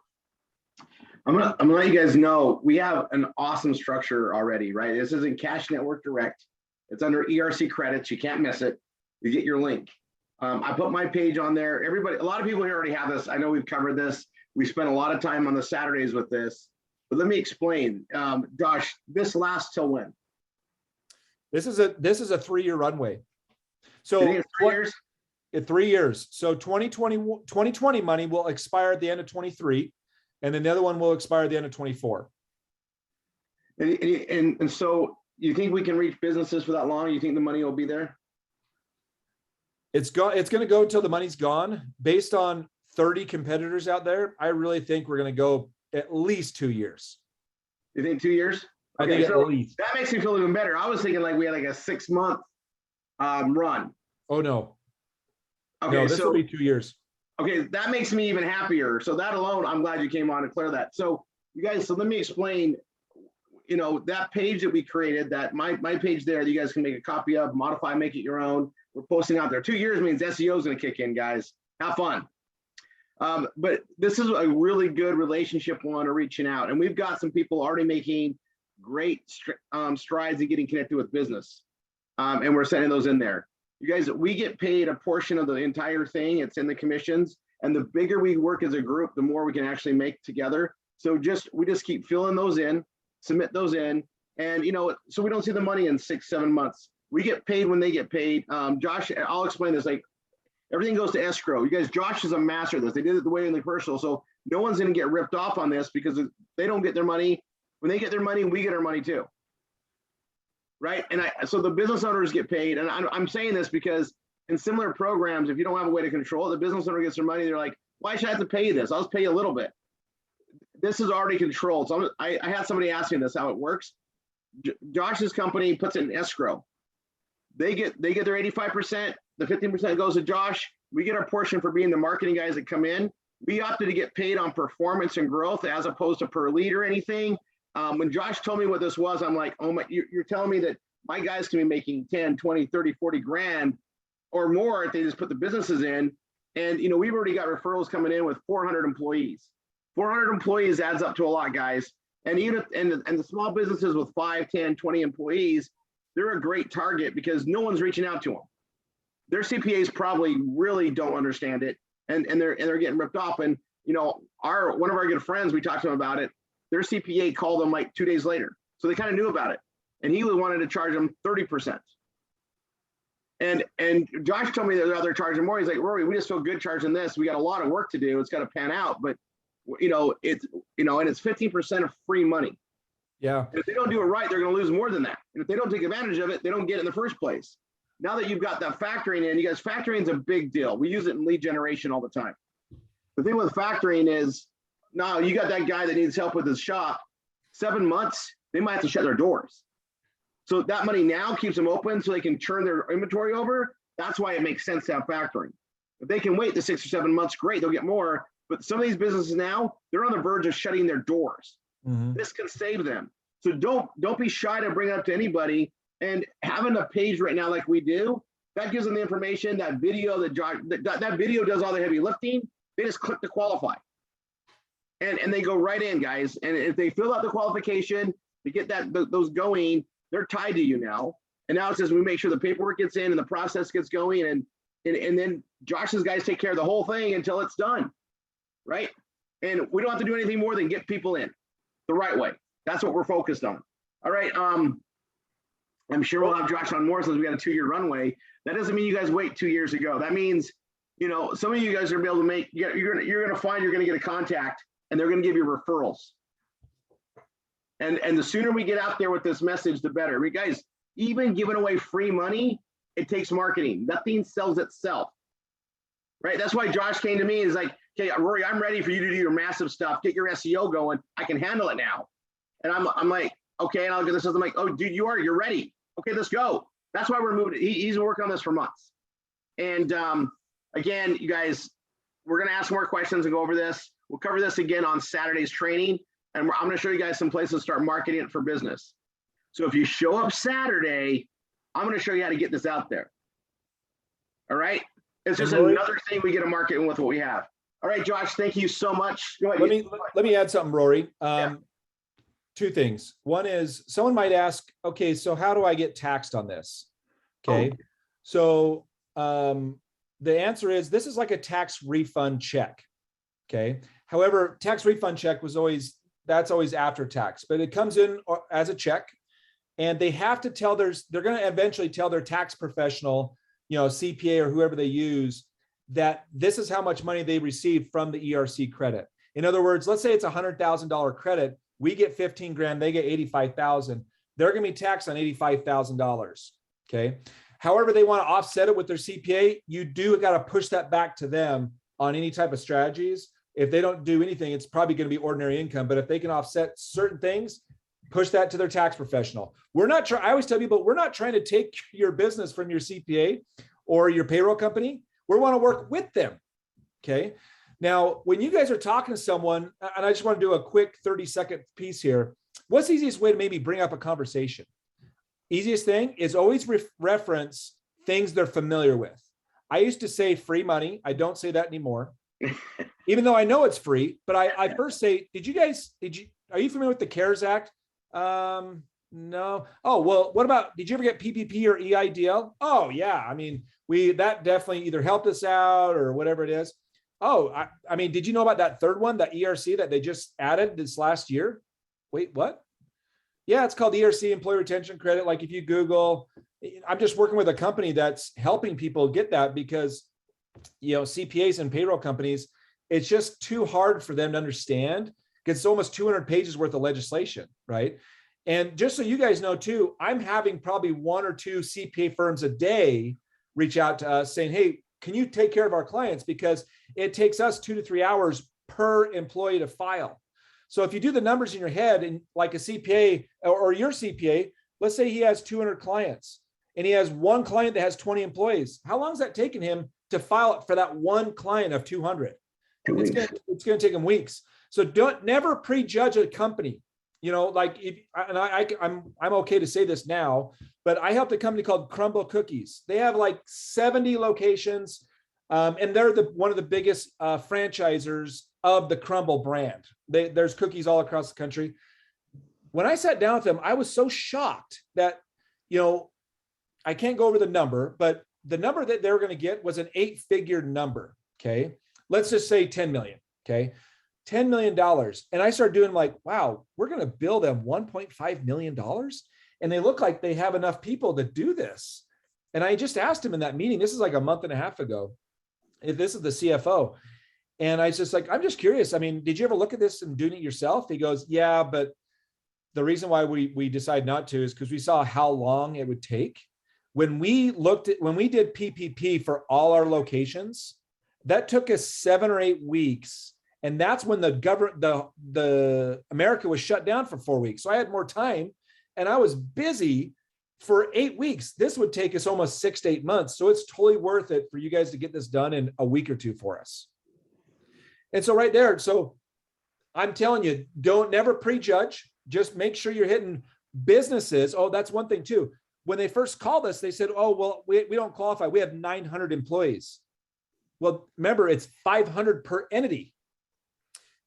I'm gonna let you guys know we have an awesome structure already, right? This is in Cash Network Direct. It's under ERC credits. You can't miss it. You get your link. I put my page on there. Everybody, a lot of people here already have this. I know we've covered this. We spent a lot of time on the Saturdays with this, but let me explain. Josh, this lasts till when? This is a 3-year runway. So You think it's 3 years? 3 years. So 2020 money will expire at the end of 23, and then the other one will expire at the end of 24. And so you think we can reach businesses for that long? You think the money will be there? It's going to go until the money's gone. Based on 30 competitors out there, I really think we're going to go at least 2 years. You think 2 years? I think at least. That makes me feel even better. I was thinking like we had like a 6-month run. Oh no. Okay, no, this will be 2 years. Okay, that makes me even happier. So that alone, I'm glad you came on to clear that. So you guys, so let me explain, that page that we created, that my page there that you guys can make a copy of, modify, make it your own. We're posting out there. 2 years means SEO is going to kick in, guys. Have fun. But this is a really good relationship one to reaching out. And we've got some people already making great strides in getting connected with business. And we're sending those in there. You guys, we get paid a portion of the entire thing. It's in the commissions. And the bigger we work as a group, the more we can actually make together. So we just keep filling those in, submit those in. And, so we don't see the money in 6-7 months. We get paid when they get paid. Josh, I'll explain this. Like, everything goes to escrow. You guys, Josh is a master of this. They did it the way in the commercial. So no one's going to get ripped off on this because they don't get their money. When they get their money, we get our money too. Right. And so the business owners get paid. And I'm saying this because in similar programs, if you don't have a way to control it, the business owner gets their money. They're like, why should I have to pay you this? I'll just pay you a little bit. This is already controlled. So I had somebody asking this, how it works. Josh's company puts it in escrow. They get their 85%. The 15% goes to Josh. We get our portion for being the marketing guys that come in. We opted to get paid on performance and growth as opposed to per lead or anything. When Josh told me what this was, I'm like, oh my, you're telling me that my guys can be making 10, 20, 30, 40 grand or more if they just put the businesses in. And, we've already got referrals coming in with 400 employees. 400 employees adds up to a lot, guys. And even and the small businesses with 5, 10, 20 employees, they're a great target because no one's reaching out to them. Their CPAs probably really don't understand it, and they're getting ripped off. And one of our good friends, we talked to him about it. Their CPA called them like 2 days later, so they kind of knew about it, and he wanted to charge them 30%. And Josh told me that they're charging more. He's like, Rory, we just feel good charging this. We got a lot of work to do. It's got to pan out, but it's and it's 15% of free money. Yeah. And if they don't do it right, they're going to lose more than that. And if they don't take advantage of it, they don't get it in the first place. Now that you've got that factoring in, you guys, factoring is a big deal. We use it in lead generation all the time. The thing with factoring is now you got that guy that needs help with his shop. 7 months, they might have to shut their doors. So that money now keeps them open so they can turn their inventory over. That's why it makes sense to have factoring. If they can wait the 6 or 7 months, great, they'll get more. But some of these businesses now, they're on the verge of shutting their doors. Mm-hmm. This can save them. So don't be shy to bring it up to anybody. And having a page right now like we do, that gives them the information, that video, that video does all the heavy lifting. They just click to qualify. And they go right in, guys. And if they fill out the qualification, to get those going, they're tied to you now. And now it says we make sure the paperwork gets in and the process gets going. And then Josh's guys take care of the whole thing until it's done. Right? And we don't have to do anything more than get people in the right way. That's what we're focused on. All right. I'm sure we'll have Josh on more since we got a 2-year runway. That doesn't mean you guys wait 2 years to go. That means, you know, some of you guys are gonna be able to make, you're gonna find you're gonna get a contact and they're gonna give you referrals. And the sooner we get out there with this message, the better. I mean, guys, even giving away free money, it takes marketing. Nothing sells itself, right? That's why Josh came to me and is like, okay, Rory, I'm ready for you to do your massive stuff. Get your SEO going. I can handle it now. And I'm like, okay. And I'll get this. I'm like, oh, dude, you're ready. Okay, let's go. That's why we're moving. He's been working on this for months. And again, you guys, we're going to ask more questions and go over this. We'll cover this again on Saturday's training. And I'm going to show you guys some places to start marketing it for business. So if you show up Saturday, I'm going to show you how to get this out there. All right. It's just another thing we get to market with what we have. All right, Josh, thank you so much. Go ahead. Let me add something, Rory. Two things. One is someone might ask, okay, so how do I get taxed on this? Okay. Oh. So the answer is this is like a tax refund check. Okay. However, tax refund check that's always after tax, but it comes in as a check and they have to tell they're going to eventually tell their tax professional, you know, CPA or whoever they use, that this is how much money they received from the ERC credit. In other words, let's say it's $100,000 credit. We get 15 grand, they get 85,000. They're going to be taxed on $85,000. Okay. However, they want to offset it with their CPA. You do got to push that back to them on any type of strategies. If they don't do anything, it's probably going to be ordinary income. But if they can offset certain things, push that to their tax professional. We're not trying, I always tell people, we're not trying to take your business from your CPA or your payroll company. We want to work with them. Okay. Now, when you guys are talking to someone, and I just want to do a quick 30-second piece here, what's the easiest way to maybe bring up a conversation? Easiest thing is always reference things they're familiar with. I used to say free money. I don't say that anymore, even though I know it's free. But I first say, are you familiar with the CARES Act? No. Oh, well, what about, did you ever get PPP or EIDL? Oh, yeah. I mean, that definitely either helped us out or whatever it is. Oh, I mean, did you know about that third one, that ERC that they just added this last year? Wait, what? Yeah, it's called ERC, Employee Retention Credit. Like if you Google, I'm just working with a company that's helping people get that because, you know, CPAs and payroll companies, it's just too hard for them to understand because it's almost 200 pages worth of legislation, right? And just so you guys know too, I'm having probably 1 or 2 CPA firms a day reach out to us saying, hey, can you take care of our clients? Because it takes us 2 to 3 hours per employee to file. So if you do the numbers in your head and like a CPA or your CPA, let's say he has 200 clients and he has one client that has 20 employees. How long is that taking him to file it for that one client of 200? It's going to take him weeks. So never prejudge a company. You know, like I'm okay to say this now, but I helped a company called Crumble Cookies. They have like 70 locations, and they're one of the biggest franchisors of the Crumble brand. There's cookies all across the country. When I sat down with them, I was so shocked that, you know, I can't go over the number, but the number that they were going to get was an 8-figure number. Okay, let's just say 10 million. Okay. $10 million. And I started doing like, wow, we're going to bill them $1.5 million. And they look like they have enough people to do this. And I just asked him in that meeting, this is like a month and a half ago, if this is the CFO. And I was just like, I'm just curious. I mean, did you ever look at this and doing it yourself? He goes, yeah, but the reason why we decided not to is because we saw how long it would take. When we did PPP for all our locations, that took us 7 or 8 weeks. And that's when the America was shut down for 4 weeks. So I had more time and I was busy for 8 weeks. This would take us almost 6 to 8 months. So it's totally worth it for you guys to get this done in a week or 2 for us. And so right there, so I'm telling you, never prejudge, just make sure you're hitting businesses. Oh, that's one thing too. When they first called us, they said, oh, well, we don't qualify. We have 900 employees. Well, remember, it's 500 per entity.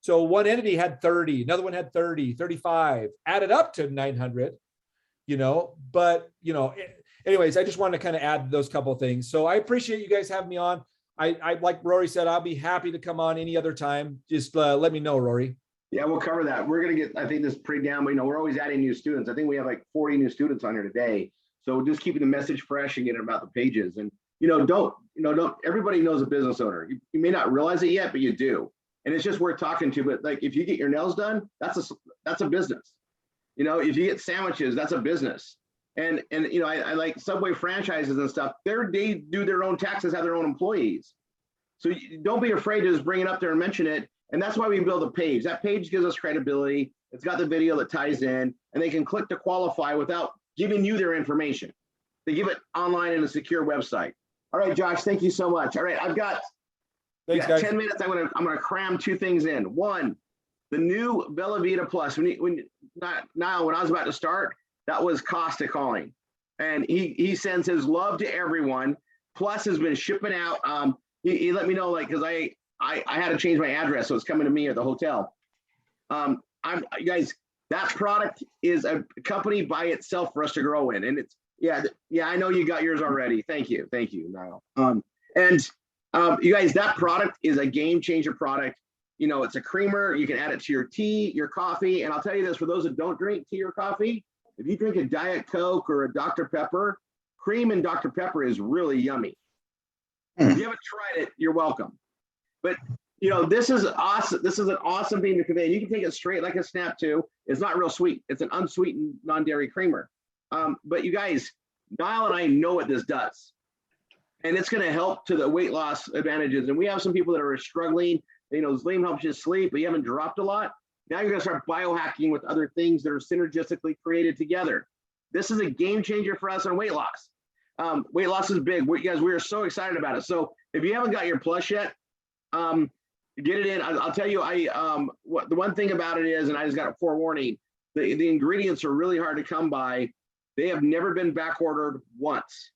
So one entity had 30, another one had 30, 35, added up to 900, you know, but, you know, anyways, I just wanted to kind of add those couple of things. So I appreciate you guys having me on. I like Rory said, I'll be happy to come on any other time. Just let me know, Rory. Yeah, we'll cover that. We're going to get, I think this pretty down, but you know, we're always adding new students. I think we have like 40 new students on here today. So just keeping the message fresh and getting about the pages. And, don't everybody knows a business owner. You may not realize it yet, but you do. And it's just worth talking to. But like, if you get your nails done, that's a business. If you get sandwiches, that's a business. And I like Subway franchises and stuff. They do their own taxes, have their own employees. So don't be afraid to just bring it up there and mention it. And that's why we build a page. That page gives us credibility. It's got the video that ties in, and they can click to qualify without giving you their information. They give it online in a secure website. All right, Josh, thank you so much. All right, I've got, Thanks, guys. 10 minutes. I'm gonna cram two things in. One, the new Bella Vita Plus. When I was about to start, that was Costa calling, and he sends his love to everyone. Plus has been shipping out. He let me know, like, because I had to change my address, so it's coming to me at the hotel. You guys, that product is a company by itself for us to grow in, and it's I know you got yours already. Thank you, Niall. You guys, that product is a game changer product. It's a creamer. You can add it to your tea, your coffee, and I'll tell you this: for those that don't drink tea or coffee, if you drink a Diet Coke or a Dr. Pepper, cream and Dr. Pepper is really yummy. If you haven't tried it, you're welcome. But this is awesome. This is an awesome thing to convey. You can take it straight like a snap too. It's not real sweet. It's an unsweetened non-dairy creamer. But you guys, Niall and I know what this does, and it's going to help to the weight loss advantages. And we have some people that are struggling. Zlim helps you sleep, but you haven't dropped a lot. Now you're going to start biohacking with other things that are synergistically created together. This is a game changer for us on weight loss. Weight loss is big. We are so excited about it. So if you haven't got your plus yet, get it in. I'll tell you, the one thing about it is, and I just got a forewarning, the ingredients are really hard to come by. They have never been back ordered once.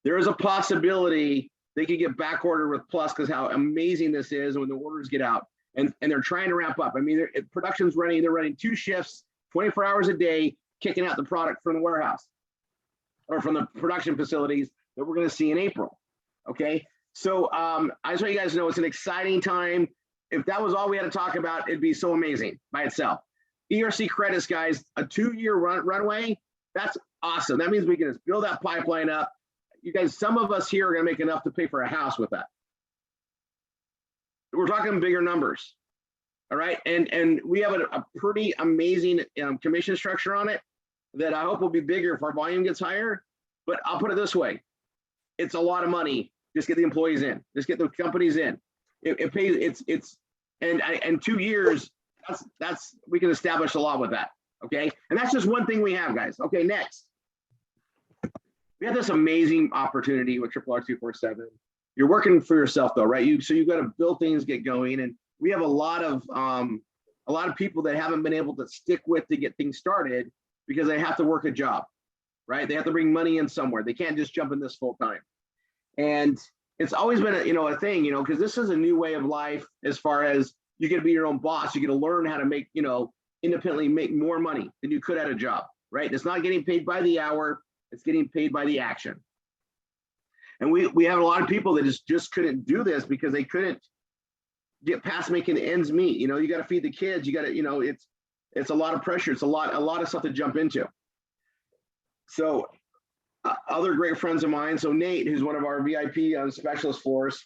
There is a possibility they could get back ordered with plus because how amazing this is when the orders get out. And they're trying to ramp up. I mean, production's running. They're running 2 shifts, 24 hours a day, kicking out the product from the warehouse or from the production facilities that we're going to see in April. Okay, so I just want you guys to know it's an exciting time. If that was all we had to talk about, it'd be so amazing by itself. ERC credits, guys, a 2-year runway. That's awesome. That means we can just build that pipeline up. You guys, some of us here are going to make enough to pay for a house with that. We're talking bigger numbers, all right? And we have a pretty amazing commission structure on it that I hope will be bigger if our volume gets higher. But I'll put it this way: it's a lot of money. Just get the employees in. Just get the companies in. It pays. And 2 years. That's we can establish a lot with that. Okay, and that's just one thing we have, guys. Okay, next we have this amazing opportunity with RRR247. You're working for yourself though, right? So you've got to build things, get going, and we have a lot of people that haven't been able to stick with to get things started because they have to work a job, right? They have to bring money in somewhere. They can't just jump in this full time. And it's always been a thing, because this is a new way of life as far as you get to be your own boss. You get to learn how to make, independently make more money than you could at a job, right? It's not getting paid by the hour. It's getting paid by the action. And we have a lot of people that just couldn't do this because they couldn't get past making ends meet. You got to feed the kids. You got to, it's a lot of pressure. It's a lot of stuff to jump into. So other great friends of mine. So Nate, who's one of our VIP specialists for us,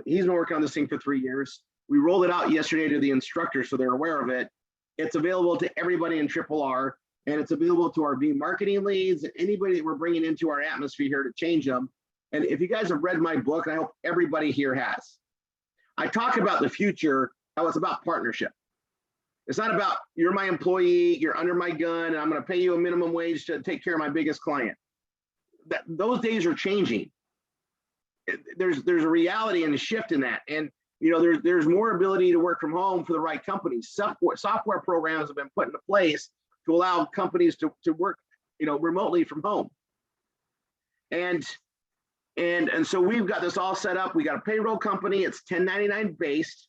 he's been working on this thing for 3 years. We rolled it out yesterday to the instructors, so they're aware of it. It's available to everybody in RRR, and it's available to our marketing leads and anybody that we're bringing into our atmosphere here to change them. And if you guys have read my book, and I hope everybody here has, I talk about the future, how it's about partnership. It's not about you're my employee, you're under my gun, and I'm going to pay you a minimum wage to take care of my biggest client. Those days are changing. There's a reality and a shift in that. And there's more ability to work from home for the right companies. Software programs have been put into place to allow companies to work remotely from home. And so we've got this all set up. We got a payroll company. It's 1099 based,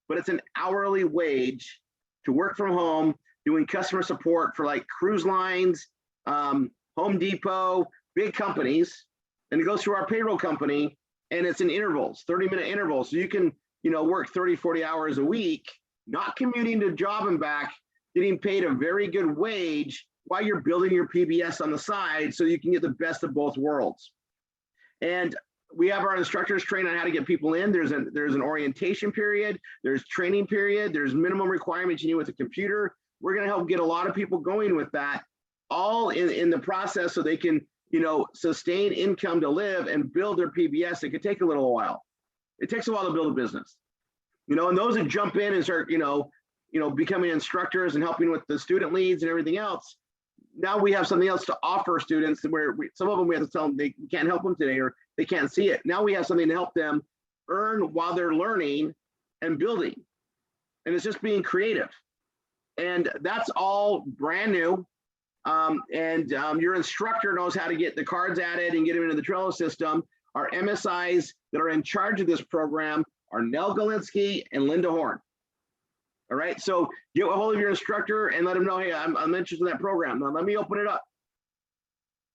but it's an hourly wage to work from home, doing customer support for like cruise lines, Home Depot, big companies. And it goes through our payroll company, and it's in intervals, 30-minute intervals. So you can, work 30, 40 hours a week, not commuting to job and back, getting paid a very good wage while you're building your PBS on the side so you can get the best of both worlds. And we have our instructors train on how to get people in. There's an orientation period, there's training period, there's minimum requirements you need with a computer. We're going to help get a lot of people going with that, all in the process so they can, you know, sustain income to live and build their PBS. It could take a little while. It takes a while to build a business, you know, and those that jump in and start, you know, becoming instructors and helping with the student leads and everything else. Now we have something else to offer students where some of them we have to tell them they can't help them today or they can't see it. Now we have something to help them earn while they're learning and building. And it's just being creative. And that's all brand new. Your instructor knows how to get the cards added and get them into the Trello system. Our MSIs that are in charge of this program are Nell Galinsky and Linda Horn. All right, so get a hold of your instructor and let them know, hey, I'm interested in that program. Now let me open it up.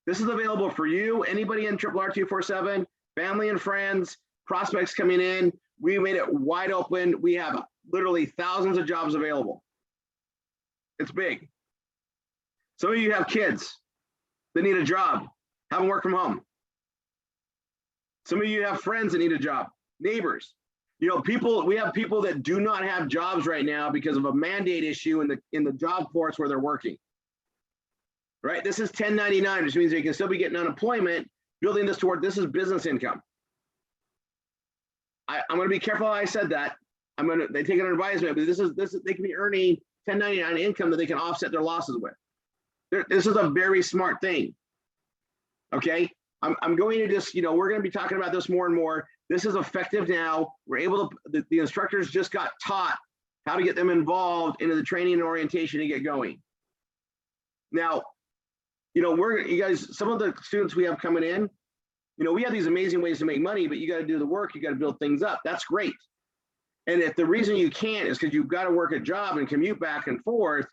This is available for you, anybody in RRR247, family and friends, prospects coming in. We made it wide open. We have literally thousands of jobs available. It's big. Some of you have kids that need a job, haven't worked from home. Some of you have friends that need a job, neighbors. You know, we have people that do not have jobs right now because of a mandate issue in the job force where they're working. Right? This is 1099, which means they can still be getting unemployment, building this toward, this is business income. I'm going to be careful how I said that. They take an advisement, but this is they can be earning 1099 income that they can offset their losses with. This is a very smart thing. Okay. I'm going to just, you know, we're going to be talking about this more and more. This is effective now. We're able to, the instructors just got taught how to get them involved into the training and orientation to get going. Now, you know, you guys, some of the students we have coming in, you know, we have these amazing ways to make money, but you got to do the work. You got to build things up. That's great. And if the reason you can't is because you've got to work a job and commute back and forth,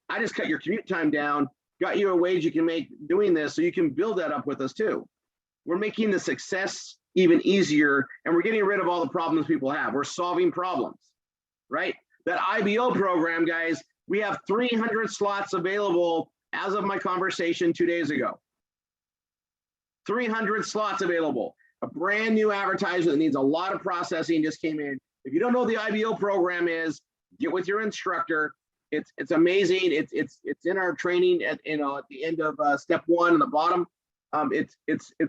I just cut your commute time down, got you a wage you can make doing this so you can build that up with us too. We're making the success even easier and we're getting rid of all the problems people have. We're solving problems, right? That IBO program, guys, we have 300 slots available as of my conversation 2 days ago. 300 slots available. A brand new advertiser that needs a lot of processing just came in. If you don't know what the IBO program is, get with your instructor. It's amazing. It's in our training at the end of step 1 on the bottom. It's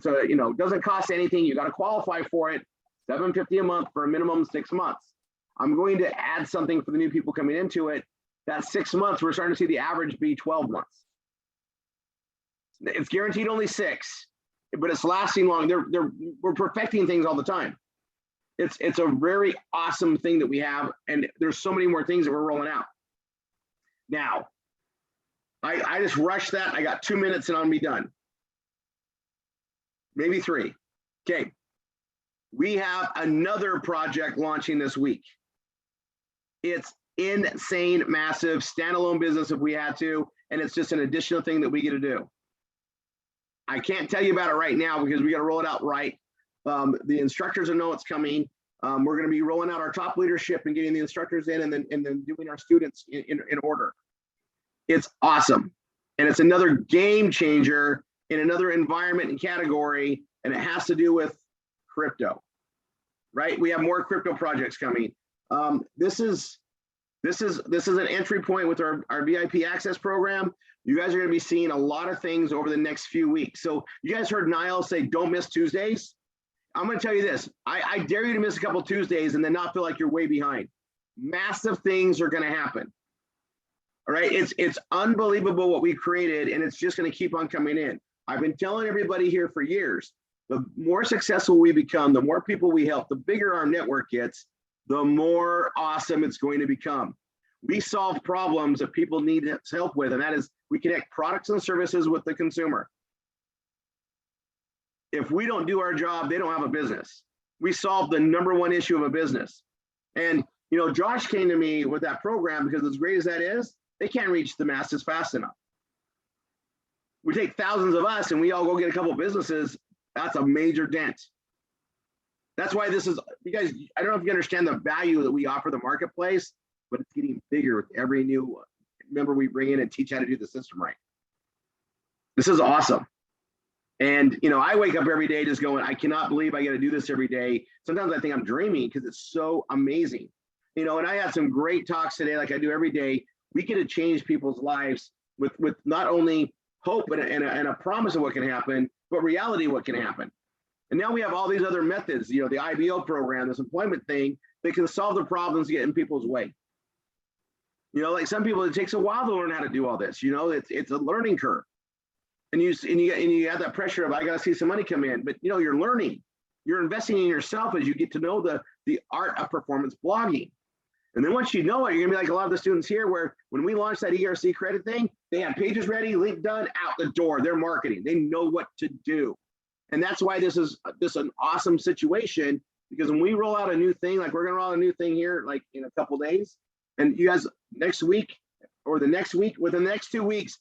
a, you know, doesn't cost anything. You got to qualify for it. $750 a month for a minimum 6 months. I'm going to add something for the new people coming into it. That 6 months, we're starting to see the average be 12 months. It's guaranteed only 6, but it's lasting long. We're perfecting things all the time. It's a very awesome thing that we have, and there's so many more things that we're rolling out. Now, I just rushed that. I got 2 minutes and I'll be done. Maybe 3. Okay. We have another project launching this week. It's insane, massive, standalone business if we had to, and it's just an additional thing that we get to do. I can't tell you about it right now because we got to roll it out right. The instructors will know it's coming. We're going to be rolling out our top leadership and getting the instructors in and then doing our students in order. It's awesome. And it's another game changer in another environment and category, and it has to do with crypto, right? We have more crypto projects coming. This is an entry point with our VIP access program. You guys are going to be seeing a lot of things over the next few weeks. So you guys heard Niall say, don't miss Tuesdays. I'm going to tell you this. I dare you to miss a couple Tuesdays and then not feel like you're way behind. Massive things are going to happen. All right. It's unbelievable what we created, and it's just going to keep on coming in. I've been telling everybody here for years, the more successful we become, the more people we help, the bigger our network gets, the more awesome it's going to become. We solve problems that people need help with, and that is we connect products and services with the consumer. If we don't do our job, they don't have a business. We solve the #1 issue of a business. And, you know, Josh came to me with that program because as great as that is, they can't reach the masses fast enough. We take thousands of us and we all go get a couple of businesses. That's a major dent. That's why this is, you guys, I don't know if you understand the value that we offer the marketplace, but it's getting bigger with every new member we bring in and teach how to do the system right. This is awesome. And, you know, I wake up every day just going, I cannot believe I got to do this every day. Sometimes I think I'm dreaming because it's so amazing. You know, and I had some great talks today, like I do every day. We get to change people's lives with not only hope and a promise of what can happen, but reality of what can happen. And now we have all these other methods, you know, the IBO program, this employment thing, that can solve the problems get in people's way. You know, like some people, it takes a while to learn how to do all this. You know, it's a learning curve. And you have that pressure of, I got to see some money come in, but you know, you're learning, you're investing in yourself as you get to know the art of performance blogging. And then once you know it, you're gonna be like a lot of the students here, where when we launched that ERC credit thing, they had pages ready, link done, out the door. They're marketing. They know what to do. And that's why this is an awesome situation, because when we roll out a new thing, like we're gonna roll out a new thing here, like in a couple days, and you guys next week or the next week, within the next 2 weeks,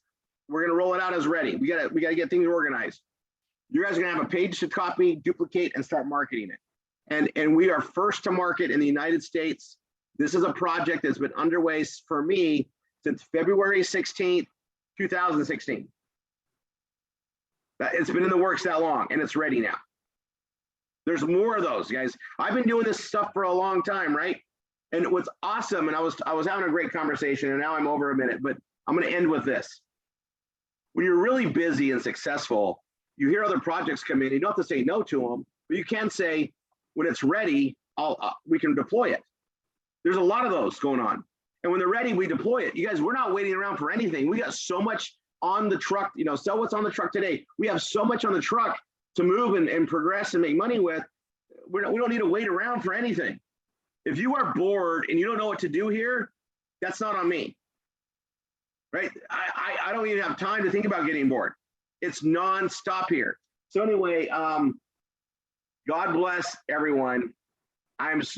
we're gonna roll it out as ready. We gotta get things organized. You guys are gonna have a page to copy, duplicate, and start marketing it. And we are first to market in the United States. This is a project that's been underway for me since February 16th, 2016. It's been in the works that long, and it's ready now. There's more of those, guys. I've been doing this stuff for a long time, right? And what's awesome, and I was having a great conversation, and now I'm over a minute, but I'm going to end with this. When you're really busy and successful, you hear other projects come in. You don't have to say no to them, but you can say, when it's ready, we can deploy it. There's a lot of those going on. And when they're ready, we deploy it. You guys, we're not waiting around for anything. We got so much on the truck, you know, sell what's on the truck today. We have so much on the truck to move and progress and make money with. We don't need to wait around for anything. If you are bored and you don't know what to do here, that's not on me, right? I don't even have time to think about getting bored. It's nonstop here. So anyway, God bless everyone.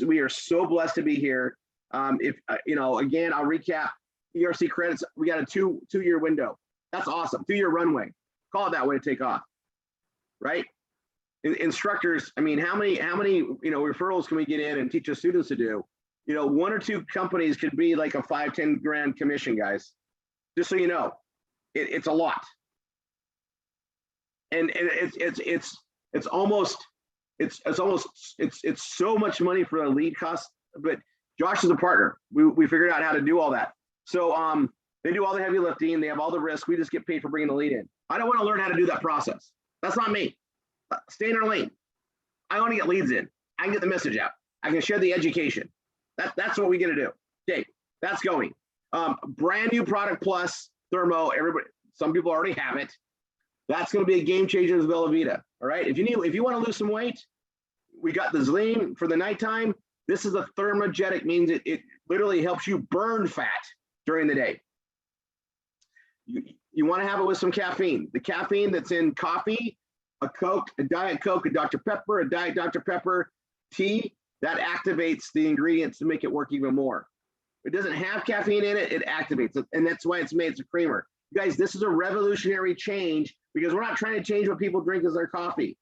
We are so blessed to be here. If you know, again, I'll recap. ERC credits, we got a two-year window. That's awesome. 2-year runway. Call it that way to take off, right? Instructors, I mean, how many you know referrals can we get in and teach our students to do? You know, 1 or 2 companies could be like a 5-10 grand commission, guys. Just so you know, it's a lot. And it's almost so much money for the lead cost, but Josh is a partner. We figured out how to do all that. So they do all the heavy lifting. They have all the risk. We just get paid for bringing the lead in. I don't want to learn how to do that process. That's not me. Stay in our lane. I want to get leads in. I can get the message out. I can share the education. That's what we get to do. Okay, that's going. Brand new product plus thermo. Everybody, some people already have it. That's going to be a game changer as Velveeta. All right. If you want to lose some weight, we got the Zleam for the nighttime. This is a thermogenic, means it literally helps you burn fat during the day. You want to have it with some caffeine. The caffeine that's in coffee, a Coke, a Diet Coke, a Dr. Pepper, a Diet Dr. Pepper, tea, that activates the ingredients to make it work even more. If it doesn't have caffeine in it, it activates it. And that's why it's made as a creamer. You guys, this is a revolutionary change, because we're not trying to change what people drink as their coffee.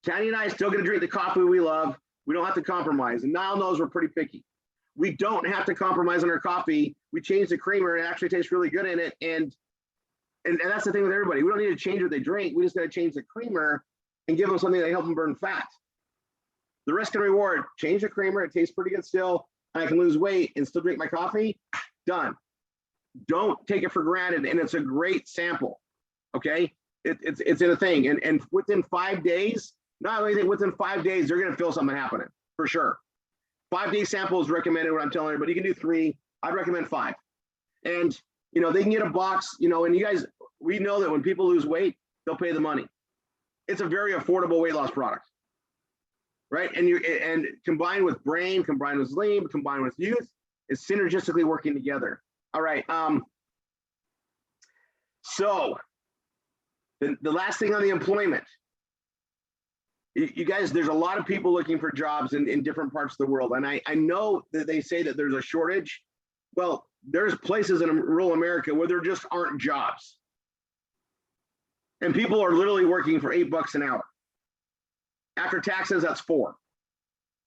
Tanya and I are still going to drink the coffee we love. We don't have to compromise. And Niall knows we're pretty picky. We don't have to compromise on our coffee. We change the creamer. It actually tastes really good in it. And that's the thing with everybody. We don't need to change what they drink. We just got to change the creamer and give them something that helps them burn fat. The risk and reward, change the creamer. It tastes pretty good still. And I can lose weight and still drink my coffee. Done. Don't take it for granted. And it's a great sample. Okay. It's in a thing. And within 5 days, not only think within 5 days, they're going to feel something happening for sure. 5-day sample is recommended, what I'm telling everybody. You can do 3. I'd recommend 5. And, you know, they can get a box, you know, and you guys, we know that when people lose weight, they'll pay the money. It's a very affordable weight loss product, right? And combined with brain, combined with Zleam, combined with youth, it's synergistically working together. All right. So the last thing on the employment, you guys, there's a lot of people looking for jobs in different parts of the world. And I know that they say that there's a shortage. Well, there's places in rural America where there just aren't jobs. And people are literally working for $8 an hour. After taxes, that's 4.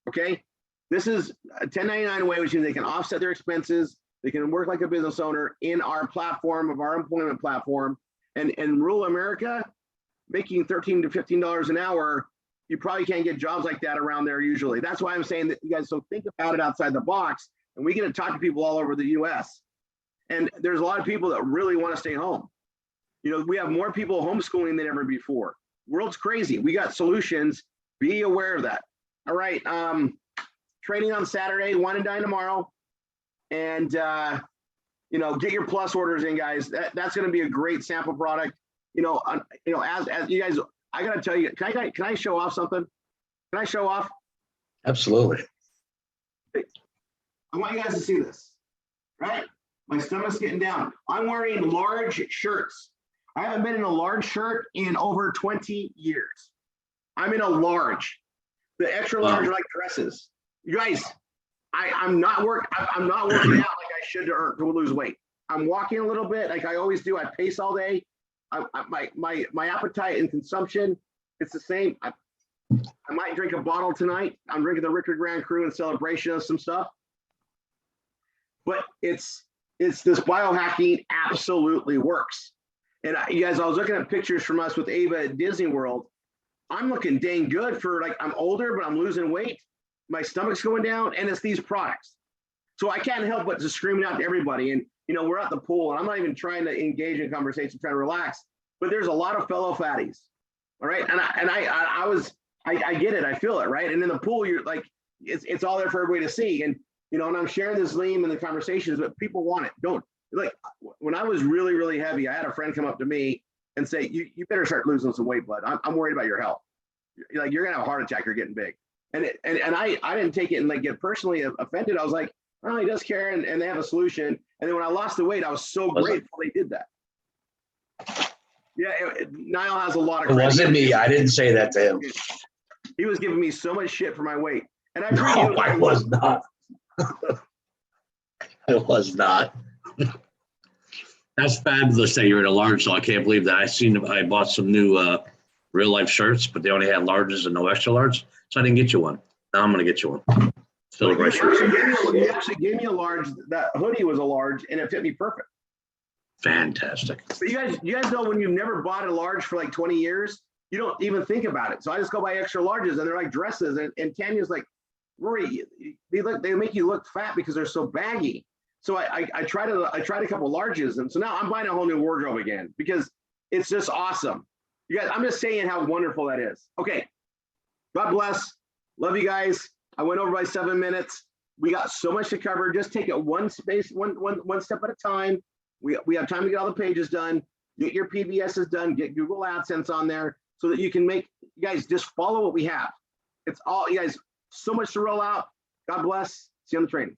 Okay? This is a 1099 way, which means they can offset their expenses. They can work like a business owner in our platform, of our employment platform. And in rural America, making $13 to $15 an hour, you probably can't get jobs like that around there usually. That's why I'm saying that you guys, so think about it outside the box, and we get to talk to people all over the US. And there's a lot of people that really want to stay home. You know, we have more people homeschooling than ever before. World's crazy. We got solutions. Be aware of that. All right. Training on Saturday, wine and dine tomorrow. And, you know, get your plus orders in, guys. That's going to be a great sample product. You know, as you guys, I got to tell you, can I show off something? Can I show off? Absolutely. I want you guys to see this, right? My stomach's getting down. I'm wearing large shirts. I haven't been in a large shirt in over 20 years. I'm in a large. The extra large are like dresses. You guys, I'm not working out like I should to lose weight. I'm walking a little bit like I always do. I pace all day. My appetite and consumption, it's the same. I might drink a bottle tonight. I'm drinking the Richard Grand Cru in celebration of some stuff. But it's this biohacking absolutely works. And you guys, I was looking at pictures from us with Ava at Disney World. I'm looking dang good for, like, I'm older, but I'm losing weight. My stomach's going down, and it's these products. So I can't help but just screaming out to everybody. And, you know, we're at the pool, and I'm not even trying to engage in conversation, trying to relax, but there's a lot of fellow fatties. All right. And I get it. I feel it. Right. And in the pool, you're like, it's all there for everybody to see. And, you know, and I'm sharing this lean in the conversations, but people want it. Don't, like, when I was really, really heavy, I had a friend come up to me and say, you better start losing some weight, bud. I'm worried about your health. You're like, you're going to have a heart attack. You're getting big. And I didn't take it and like get personally offended. I was like, oh, he does care. And they have a solution. And then when I lost the weight, I was so grateful they did that. Yeah. Niall has a lot of It credit. wasn't me. I didn't say that to him. He was giving me so much shit for my weight. And I No, I was not. I was not. That's fabulous that you're in a large, so I can't believe that. I bought some new real life shirts, but they only had larges and no extra large, so I didn't get you one. Now I'm gonna get you one. Still a great shirt. You actually gave me a large. That hoodie was a large, and it fit me perfect. Fantastic. But you guys know, when you've never bought a large for like 20 years, you don't even think about it. So I just go buy extra larges, and they're like dresses. And Tanya's like, Rory, they make you look fat because they're so baggy. So I tried a couple larges, and so now I'm buying a whole new wardrobe again because it's just awesome. You guys, I'm just saying how wonderful that is. Okay, God bless. Love you guys. I went over by 7 minutes. We got so much to cover. Just take it one step at a time. We have time to get all the pages done. Get your PBSs done. Get Google AdSense on there so that you can make, you guys, just follow what we have. It's all, you guys, so much to roll out. God bless. See you on the training.